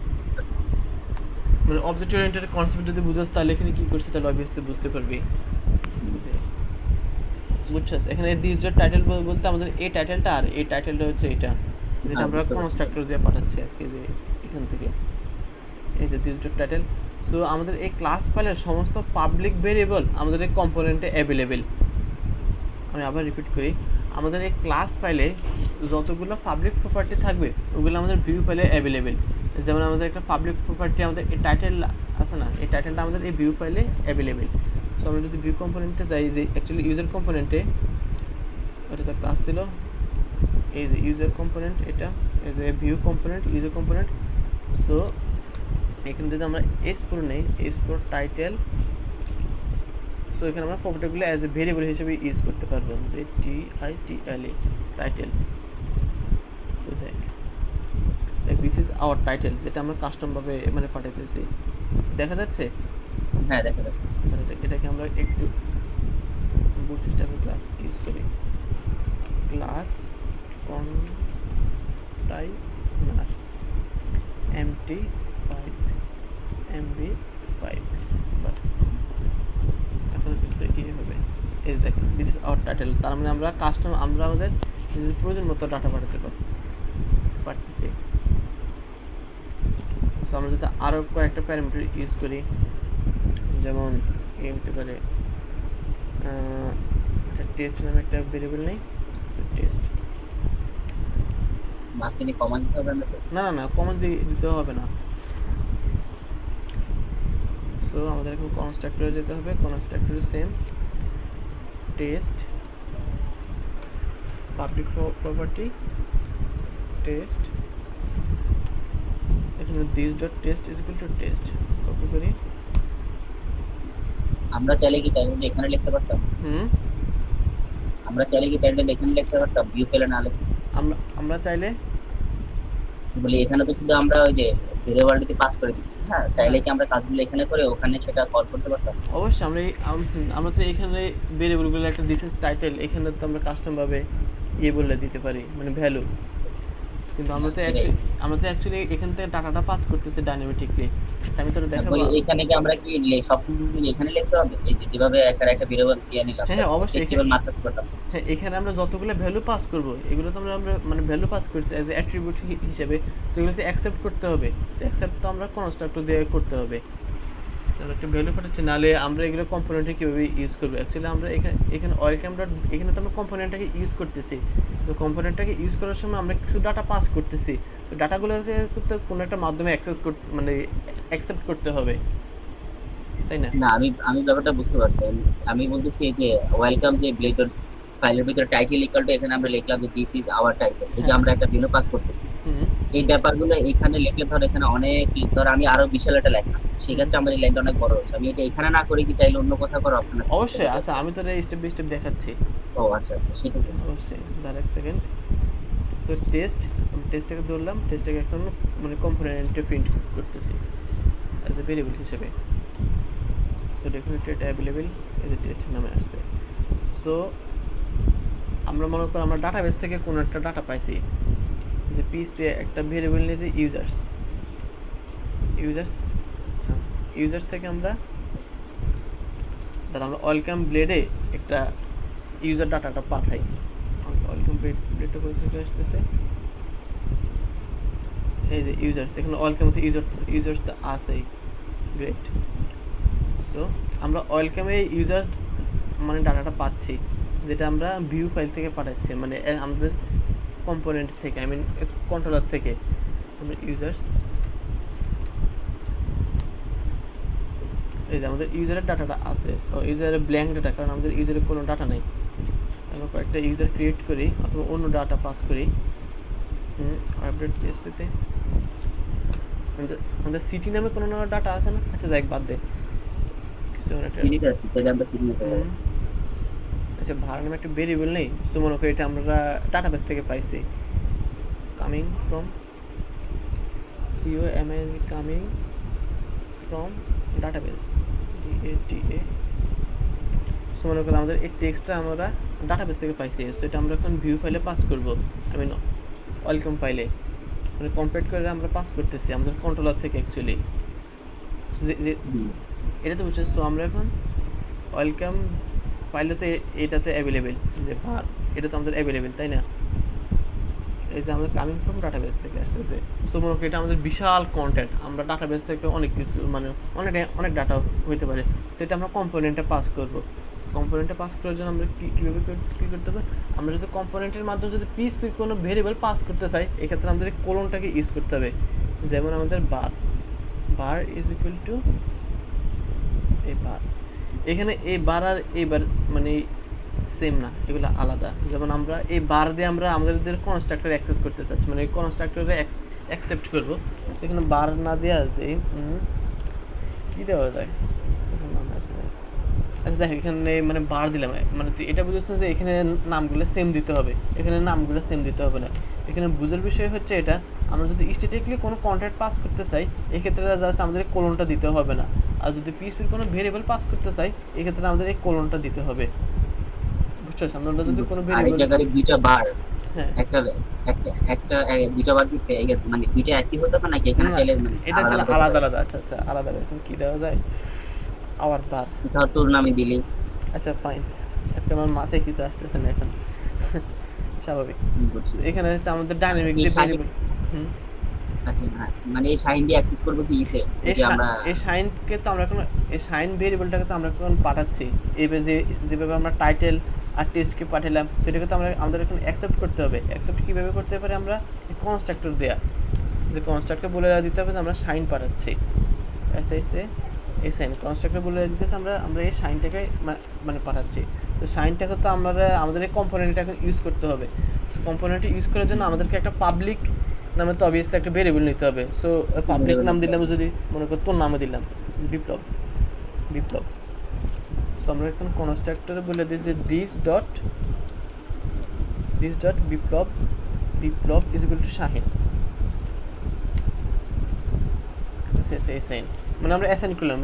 Speaker 1: মানে object oriented concept যদি বুঝাস তাহলে এখানে কি করছে তাহলে অবভিয়াসলি বুঝতে পারবি, বুঝছস। এখানে দিস ডট টাইটেল বলতে আমাদের এই টাইটেলটা আর এই টাইটেলটা হচ্ছে এটা, যেটা আমরা কনস্ট্রাক্টর দিয়ে পাঠাচ্ছি আর কি, যে এখান থেকে এই যে দিস ডট টাইটেল। সো আমাদের এই ক্লাস ফাইলের সমস্ত পাবলিক ভেরিয়েবল আমাদের এই কম্পোনেন্টে অ্যাভেলেবেল। আমি আবার রিপিট করি, আমাদের এই ক্লাস ফাইলে যতগুলো পাবলিক প্রপার্টি থাকবে ওগুলো আমাদের ভিউ ফাইলে অ্যাভেলেবেল। যেমন আমাদের একটা পাবলিক প্রপার্টি, আমাদের এই টাইটেল আছে না, এই টাইটেলটা আমাদের এই ভিউ ফাইলে অ্যাভেলেবেল। সো আমরা যদি ভিউ কম্পোনেন্টে যাই, যে অ্যাকচুয়ালি ইউজার কম্পোনেন্টে, ওটা তো ক্লাস ছিল, এই যে ইউজার কম্পোনেন্ট, এটা এই যে view component, user component. So এখানে যদি আমরা S4 নেই, S4 টাইটেল, সো এখানে আমরা প্রপার্টিগুলো অ্যাজ এ ভেরিয়েবল হিসেবে ইউজ করতে পারবো, যে TITLE টাইটেল। সো দেখ দিস ইজ আওয়ার টাইটেল, যেটা আমরা কাস্টম ভাবে মানে পাঠাইতেছি, দেখা যাচ্ছে।
Speaker 2: হ্যাঁ দেখা যাচ্ছে।
Speaker 1: এটাকে আমরা একটু বুটস্ট্র্যাপের ক্লাস ইউজ করি, ক্লাস কন্টাইনার MT5 MB5, বাস। এখন কিছুটা ইয়ে হবে, এই দেখ দিস ইজ আওয়ার টাইটেল। তার মানে আমরা কাস্টম, আমরা আমাদের নিজেদের প্রয়োজন মতো ডাটা পাঠাতে পারতেছি। সো আমরা যদি আরও কয়েকটা প্যারামিটার ইউজ করি, যেমন এই হতে পারে টেস্ট নামে একটা ভেরিয়েবল নেই, টেস্ট।
Speaker 2: মাঝখানে কমান্ড দিতে হবে আমাদের।
Speaker 1: না না না, কমান্ড দিতে হবে না। সো আমাদের এখন কনস্ট্রাক্টরে যেতে হবে, কনস্ট্রাক্টরে same test public property test, এখানে this dot test is equal to test, copy করি।
Speaker 2: আমরা চাইলে কি টাইটেল এখানে লিখতে পারতাম? আমরা চাইলে কি টাইটেল এখানে লিখতে পারতাম, ভিউ ফাইলে না লিখে?
Speaker 1: আমরা চাইলে
Speaker 2: বলি এখানে তো শুধু আমরা ওই যে ভেরিয়েবলটিতে পাস করে দিচ্ছি। হ্যাঁ, চাইলে কি আমরা কাজগুলো এখানে করে ওখানে সেটা কল করতে পারতাম?
Speaker 1: অবশ্যই আমরা তো এখানে ভেরিয়েবলগুলো একটা দিস ইজ টাইটেল, এখানে তো আমরা কাস্টম ভাবে ইয়ে বলে দিতে পারি, মানে ভ্যালু। কিন্তু আমরা তো অ্যাকচুয়ালি এখান থেকে ডাটাটা পাস করতেছি ডাইনামিকলি। আমি তোরা দেখাবো।
Speaker 2: বলি এখানে কি আমরা কি সবসময় এখানে লিখতে হবে, এই যে যেভাবে একটা ভেরিয়েবল দিয়ে নিলাম?
Speaker 1: হ্যাঁ অবশ্যই,
Speaker 2: টেস্টেবল মার্কআপ করতাম।
Speaker 1: হ্যাঁ এখানে আমরা যতগুলো ভ্যালু পাস করব, এগুলো তো আমরা মানে ভ্যালু পাস করছি অ্যাজ এ অ্যাট্রিবিউট হিসেবে, তো এগুলোতে অ্যাকসেপ্ট করতে হবে। অ্যাকসেপ্ট তো আমরা কনস্ট্রাক্টর দিয়ে করতে হবে, আমরা একটা ভ্যালু পাঠাচ্ছি, নাহলে আমরা এগুলো কম্পোনেন্টে কীভাবে ইউজ করবো। অ্যাকচুয়ালি আমরা এখানে ওয়েলকাম ডট, এখানে তো আমরা কম্পোনেন্টটাকে ইউজ করতেছি, তো কম্পোনেন্টটাকে ইউজ করার সময় আমরা কিছু ডাটা পাস করতেছি, তো ডাটাগুলোকে তো কোনো একটা মাধ্যমে অ্যাক্সেস করতে, মানে অ্যাকসেপ্ট করতে হবে, তাই না?
Speaker 2: না, আমি ব্যাপারটা বুঝতে পারছি। আমি বলতেছি এই যে ওয়েলকাম যে ব্লেডর ফাইলের ভিতরে টাইটেল ইকুয়াল টু, এখানে আমরা লিখলাম যে দিস ইজ আওয়ার টাইটেল, এই যে আমরা একটা ভ্যালু পাস করতেছি, এই ব্যাপারগুলো এখানে লিখলে ধর এখানে অনেক, ধর আমি আরো বিশাল একটা লেখা, সেক্ষেত্রে আমার এই লাইনটা অনেক বড় হচ্ছে। আমি এটা এখানে না করে কি চাইলে অন্য কোথাও করার অপশন আছে?
Speaker 1: অবশ্যই আচ্ছা, আমি তো স্টেপ বাই স্টেপ দেখাচ্ছি।
Speaker 2: ও আচ্ছা আচ্ছা, সেটা
Speaker 1: অবশ্যই, দাঁড়া এক সেকেন্ড। তো টেস্টটাকে ধরলাম, টেস্টটাকে এখন মানে কম্পোনেন্টে প্রিন্ট করতেছি অ্যাজ এ ভেরিয়েবল হিসেবে। সো ডেফিনেটেড অ্যাভেলেবেল এই যে টেস্ট নামে আসছে। সো আমরা মনে করো আমরা ডাটাবেস থেকে কোনো একটা ডাটা পাইছি, যে পিএইচপি একটা ভেরিয়েবল নিয়েছে ইউজার্স, ইউজার্স থেকে আমরা ওয়েলকাম ব্লেডে একটা ইউজার ডাটাটা পাঠাই। ওয়েলকাম ব্লেডটা কোথা থেকে আসতেছে, এই যে ইউজার্স, এখানে ওয়েলকাম ইউজার্স তো আছেই, গ্রেট। সো আমরা ওয়েলকামে ইউজার মানে ডাটাটা পাচ্ছি, যেটা আমরা ভিউ ফাইল থেকে পাঠাচ্ছি, মানে আমাদের কম্পোনেন্ট থেকে, আই মিন কন্ট্রোলার থেকে আমরা ইউজার্স, এই যে আমাদের ইউজারের ডাটাটা আছে, ইউজারের ব্ল্যাঙ্ক ডাটা, কারণ আমাদের ইউজারের কোনো ডাটা নেই। আমরা কয়েকটা ইউজার ক্রিয়েট করি অথবা অন্য ডাটা পাস করি আপডেট পিএসপিতে। আমাদের সিটি নামে কোনো ডাটা আছে না? আচ্ছা যাই বাদ দে,
Speaker 2: সিরিতে আছে, চাইলে আমরা সিরি নিতে পারি।
Speaker 1: আচ্ছা ভাড়া নামে একটা ভেরিয়েবল নেই, তো মনে করি এটা আমরা ডাটাবেস থেকে পাইছি, coming from COMING, coming from database DATA। So মনে করি আমাদের এই টেক্সটটা আমরা ডাটাবেস থেকে পাইছি, সো এটা আমরা এখন ভিউ ফাইলে পাস করব, আই মিন ওয়েলকাম ফাইলে, মানে কম্পেয়ার করে আমরা পাস করতেছি আমাদের কন্ট্রোলার থেকে অ্যাকচুয়ালি। এটা তো বুঝছো। সো আমরা এখন ওয়েলকাম ফাইলে তো এটাতে অ্যাভেলেবেল, যে ভার এটা তো আমাদের অ্যাভেলেবেল, তাই না? এই যে আমাদের কামিং ফ্রম ডাটাবেস থেকে আসতেছে। সো মনে করি এটা আমাদের বিশাল কন্টেন্ট, আমরা ডাটাবেস থেকে অনেক কিছু মানে অনেক ডাটা হইতে পারে, সেটা আমরা কম্পোনেন্টে পাস করব। কম্পোনেন্টে পাস করার জন্য আমরা কীভাবে কী করতে হবে, আমরা যদি কম্পোনেন্টের মাধ্যমে যদি পিএইচপির কোনো ভেরিয়েবল পাস করতে চাই, এক্ষেত্রে আমাদের এই কোলনটাকে ইউজ করতে হবে। যেমন আমাদের বার ইজ ইকুয়াল টু এই বার, এখানে এই বার আর এই বার মানে সেম না, এগুলো আলাদা। যেমন আমরা এই বার দিয়ে আমরা আমাদের কনস্ট্রাক্টর অ্যাক্সেস করতে চাচ্ছি, মানে এই কনস্ট্রাক্টরে অ্যাকসেপ্ট করবো, সেখানে বার না দেওয়া দেই কী দেওয়া যায়, আচ্ছা দেখ এখানে মানে বার দিলাম, মানে তুই এটা বুঝেছিস যে এখানে নামগুলো সেম দিতে হবে, এখানে নামগুলো সেম দিতে হবে না। এখানে বুঝার বিষয় হচ্ছে এটা, আমরা যদি স্ট্যাটিকলি কোনো কন্ট্যাক্ট পাস করতে চাই, এক্ষেত্রে জাস্ট আমাদের কোলনটা দিতে হবে না। আর যদি পিএইচপির কোনো ভেরিয়েবল পাস করতে চাই, এক্ষেত্রে আমাদের এই কোলনটা দিতে হবে। বুঝছো, আমরা যদি কোনো
Speaker 2: আর এই
Speaker 1: ভেরিয়েবল,
Speaker 2: জায়গায় দুইটা বার,
Speaker 1: হ্যাঁ
Speaker 2: একটা একটা একটা দুইটা বার দিছে, মানে দুইটা একই হতে পারে নাকি এখানে
Speaker 1: না
Speaker 2: চাইলে মানে
Speaker 1: এটা
Speaker 2: আলাদা
Speaker 1: ছিল
Speaker 2: আলাদা
Speaker 1: আলাদা আলাদা। আচ্ছা আচ্ছা আলাদা, এখন কি দেওয়া যায়, আবার বার,
Speaker 2: ধর তোর নামে দিলি।
Speaker 1: আচ্ছা ফাইন। আচ্ছা আমার মাথায় কিছু আসতেছে না এখন, স্বাভাবিক।
Speaker 2: বুঝছি।
Speaker 1: এখানে হচ্ছে আমাদের ডাইনামিক
Speaker 2: এই
Speaker 1: যে
Speaker 2: শাহিন,
Speaker 1: ভেরিয়েবল। হুম,
Speaker 2: আচ্ছা হ্যাঁ, মানে এই শাহিন দিয়ে অ্যাক্সেস করবো কি ইতে, ওই যে আমরা
Speaker 1: এই শাইনকে তো আমরা এখন, এই শাইন ভেরিয়েবলটাকে তো আমরা এখন পাঠাচ্ছি, এইভাবে যেভাবে আমরা টাইটেল আর টেক্সটকে পাঠালাম, সেটাকে তো আমরা আমাদের এখন অ্যাকসেপ্ট করতে হবে। অ্যাকসেপ্ট কীভাবে করতে পারি, আমরা কনস্ট্রাক্টর দেয়া, যে কনস্ট্রাক্টর বলে দিতে হবে যে আমরা শাইন পাঠাচ্ছি, এসএসএ এই সাইন কনস্ট্রাক্টর বলে দিতেছে আমরা এই সাইনটাকে মানে পাঠাচ্ছি। তো সাইনটাকে তো আমরা আমাদের এই কম্পোনেন্টটাকে ইউজ করতে হবে। সো কম্পোনেন্টটা ইউজ করার জন্য আমাদেরকে একটা পাবলিক নামে তো অবভিয়াসলি একটা ভেরিয়েবল নিতে হবে। সো পাবলিক নাম দিলাম, যদি মনে কর তোর নামে দিলাম বিপ্লব, বিপ্লব। সো আমরা এখন কনস্ট্রাক্টরে বলে দিই যে this dot Biplab, Biplab is equal to Shahin, sign মানে আমরা অ্যাসাইন করলাম,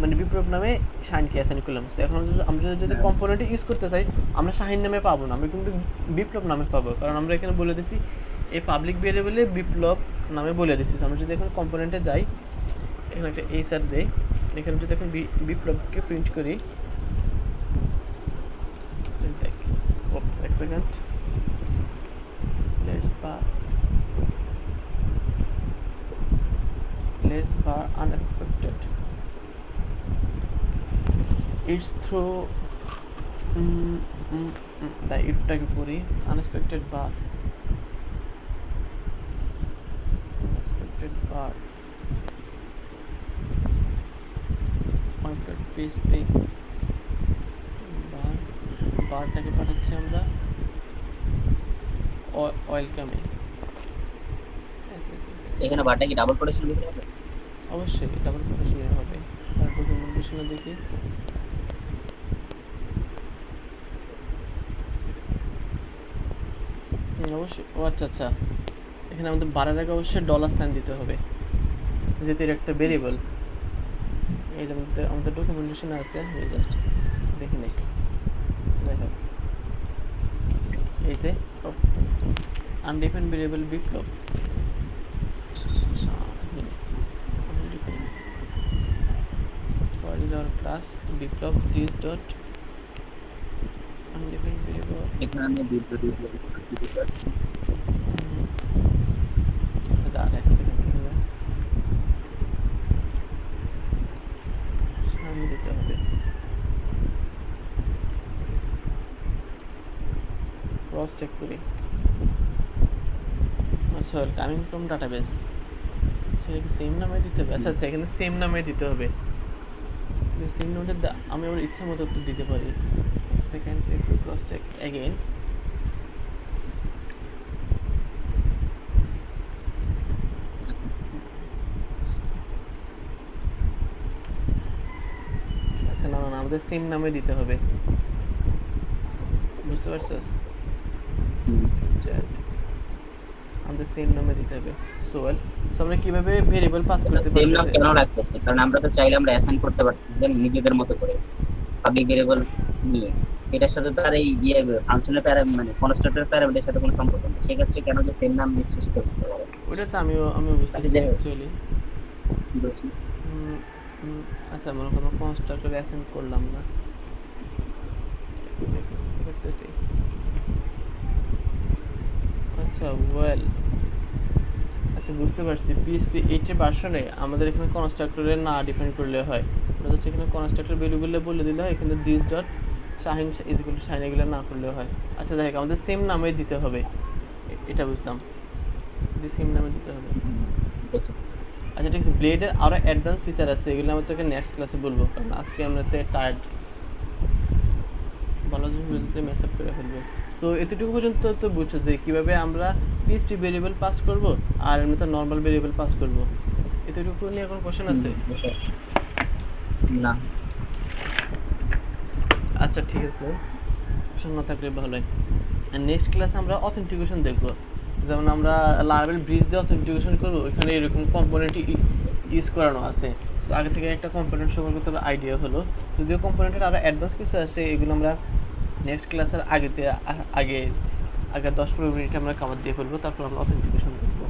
Speaker 1: মানে বিপ্লব নামে শাহিনকে অ্যাসাইন করলাম। তো এখন আমরা যদি কম্পোনেন্টে ইউজ করতে চাই, আমরা শাহিন নামে পাবো না, আমরা কিন্তু বিপ্লব নামে পাবো, কারণ আমরা এখানে বলে দিছি এই পাবলিক ভেরিয়েবলে বিপ্লব নামে বলে দিছি। আমরা যদি এখন কম্পোনেন্টে যাই, এখানে একটা এইচআর দেই, এখানে যদি এখন বিপ্লবকে প্রিন্ট করি, দেখ এক second, let's bar unexpected, it's through the itটাকে পড়ি, unexpected bar pointed PHP বারটাকে পাঠাচ্ছি আমরা ওয়েলকামে।
Speaker 2: এখানে বারটা কি ডাবল কোটেশন দিতে হবে?
Speaker 1: অবশ্যই ডাবল কোটেশনে হবে, তার ডকুমেন্টেশনে দেখি। অবশ্যই, ও আচ্ছা আচ্ছা, এখানে আমাদের বারের আগে অবশ্যই ডলার সাইন দিতে হবে, যেহেতু এর একটা ভেরিয়েবল। এই যে আমাদের ডকুমেন্টেশনে আছে, জাস্ট দেখি নেই, দেখো এই যে undefined variable Biplab, what is our class Biplab this dot undefined variable,
Speaker 2: এখানে আমি বিপ্লব
Speaker 1: আর এক সেকেন্ড এখানে সামনে দিতে হবে, ক্রস চেক করি। আচ্ছা কামিং ফ্রম ডাটাবেস, সেটা কি সেম নামে দিতে হবে? আচ্ছা আচ্ছা, এখানে সেম নামে দিতে হবে, সেম নামে আমি আমার ইচ্ছা মতো তো দিতে পারি। সেকেন্ড একটু ক্রস চেক অ্যাগেন, আচ্ছা না না আমাদের সেম নামে দিতে হবে, বুঝতে পারছিস? আমাদের সেম নামে দিতে হবে। সো আমরা কিভাবে ভেরিয়েবল পাস করতে পারি?
Speaker 2: সেম নাম কেন রাখতেছি, কারণ আমরা তো চাইলে আমরা অ্যাসাইন করতে পারছি নিজেদের মতো করে পাবলিক ভেরিয়েবল নিয়ে। এটার সাথে তো আর এই ফাংশনের মানে কনস্ট্রাক্টর প্যারামিটারের সাথে কোনো সম্পর্ক নেই, সেক্ষেত্রে কেন যে সেম নাম দিচ্ছে সেটা বুঝতে পারো।
Speaker 1: ওটা তো আমিও বুঝতেছি অ্যাকচুয়ালি,
Speaker 2: কি বলছি।
Speaker 1: আচ্ছা মনে করো কনস্ট্রাক্টর অ্যাসাইন করলাম না, করতেছি। আচ্ছা ওয়েল, আচ্ছা বুঝতে পারছি, পিএইচপি 8 এর ভার্সনে আমাদের এখানে কনস্ট্রাক্টরে না ডিফাইন করলে হয়, আমরা হচ্ছে এখানে কনস্ট্রাক্টর ভেরিয়েবলে বলে দিলে হয় এখানে this dot Shahin is equal to Shahin এগুলো না করলেও হয়। আচ্ছা দেখ আমাদের সেম নামে দিতে হবে, এটা বুঝলাম, সেম নামে দিতে হবে।
Speaker 2: বুঝছো?
Speaker 1: আচ্ছা ঠিক আছে, ব্লেডের আরো অ্যাডভান্স ফিচার আছে, এগুলো আমি তোকে নেক্সট ক্লাসে বলবো, কারণ আজকে আমরা তো টায়ার্ড, বলা যদি মেস আপ করে ফেলবো। তো এতটুকু পর্যন্ত তো বুঝছো যে কিভাবে আমরা পিএইচপি ভেরিয়েবল পাস করব আর এমনিতে নর্মাল ভেরিয়েবল পাস করব। এতটুকু নিয়ে কোনো কোশ্চেন আছে?
Speaker 2: বুঝতে পারছি। না,
Speaker 1: আচ্ছা ঠিক আছে, কোশ্চেন না থাকলে ভালোই। নেক্সট ক্লাসে আমরা অথেন্টিকেশন দেখব, যেমন আমরা লারাভেল ব্রিজ দিয়ে অথেন্টিকেশন করবো, ওইখানে এরকম কম্পোনেন্ট ইউজ করানো আছে। তো আগে থেকে একটা কম্পোনেন্ট সম্পর্কে তোর আইডিয়া হলো, যদিও কম্পোনেন্টের আরও অ্যাডভান্স কিছু আছে, এগুলো আমরা নেক্সট ক্লাসের আগে আগে 10-15 মিনিট আমরা কভার দিয়ে ফেলবো, তারপর আমরা অথেন্টিকেশন করবো।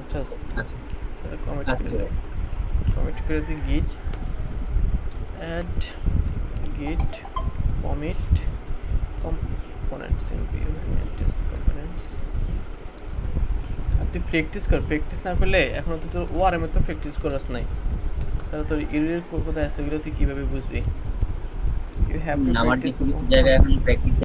Speaker 1: আচ্ছা
Speaker 2: আচ্ছা
Speaker 1: কমেন্ট
Speaker 2: আচ্ছা, ঠিক আছে।
Speaker 1: করে দিই git add git commit components components। আর তুই প্র্যাকটিস কর, প্র্যাকটিস না করলে এখনো তো তোর ওয়ারের মতো প্র্যাকটিস করাস নাই, তাহলে তোর এর কোথায় আছে এগুলো তুই কিভাবে বুঝবি? ইউ হ্যাভ টু
Speaker 2: আমার
Speaker 1: প্র্যাকটিস।
Speaker 2: কিছু কিছু জায়গায় এখন প্র্যাকটিস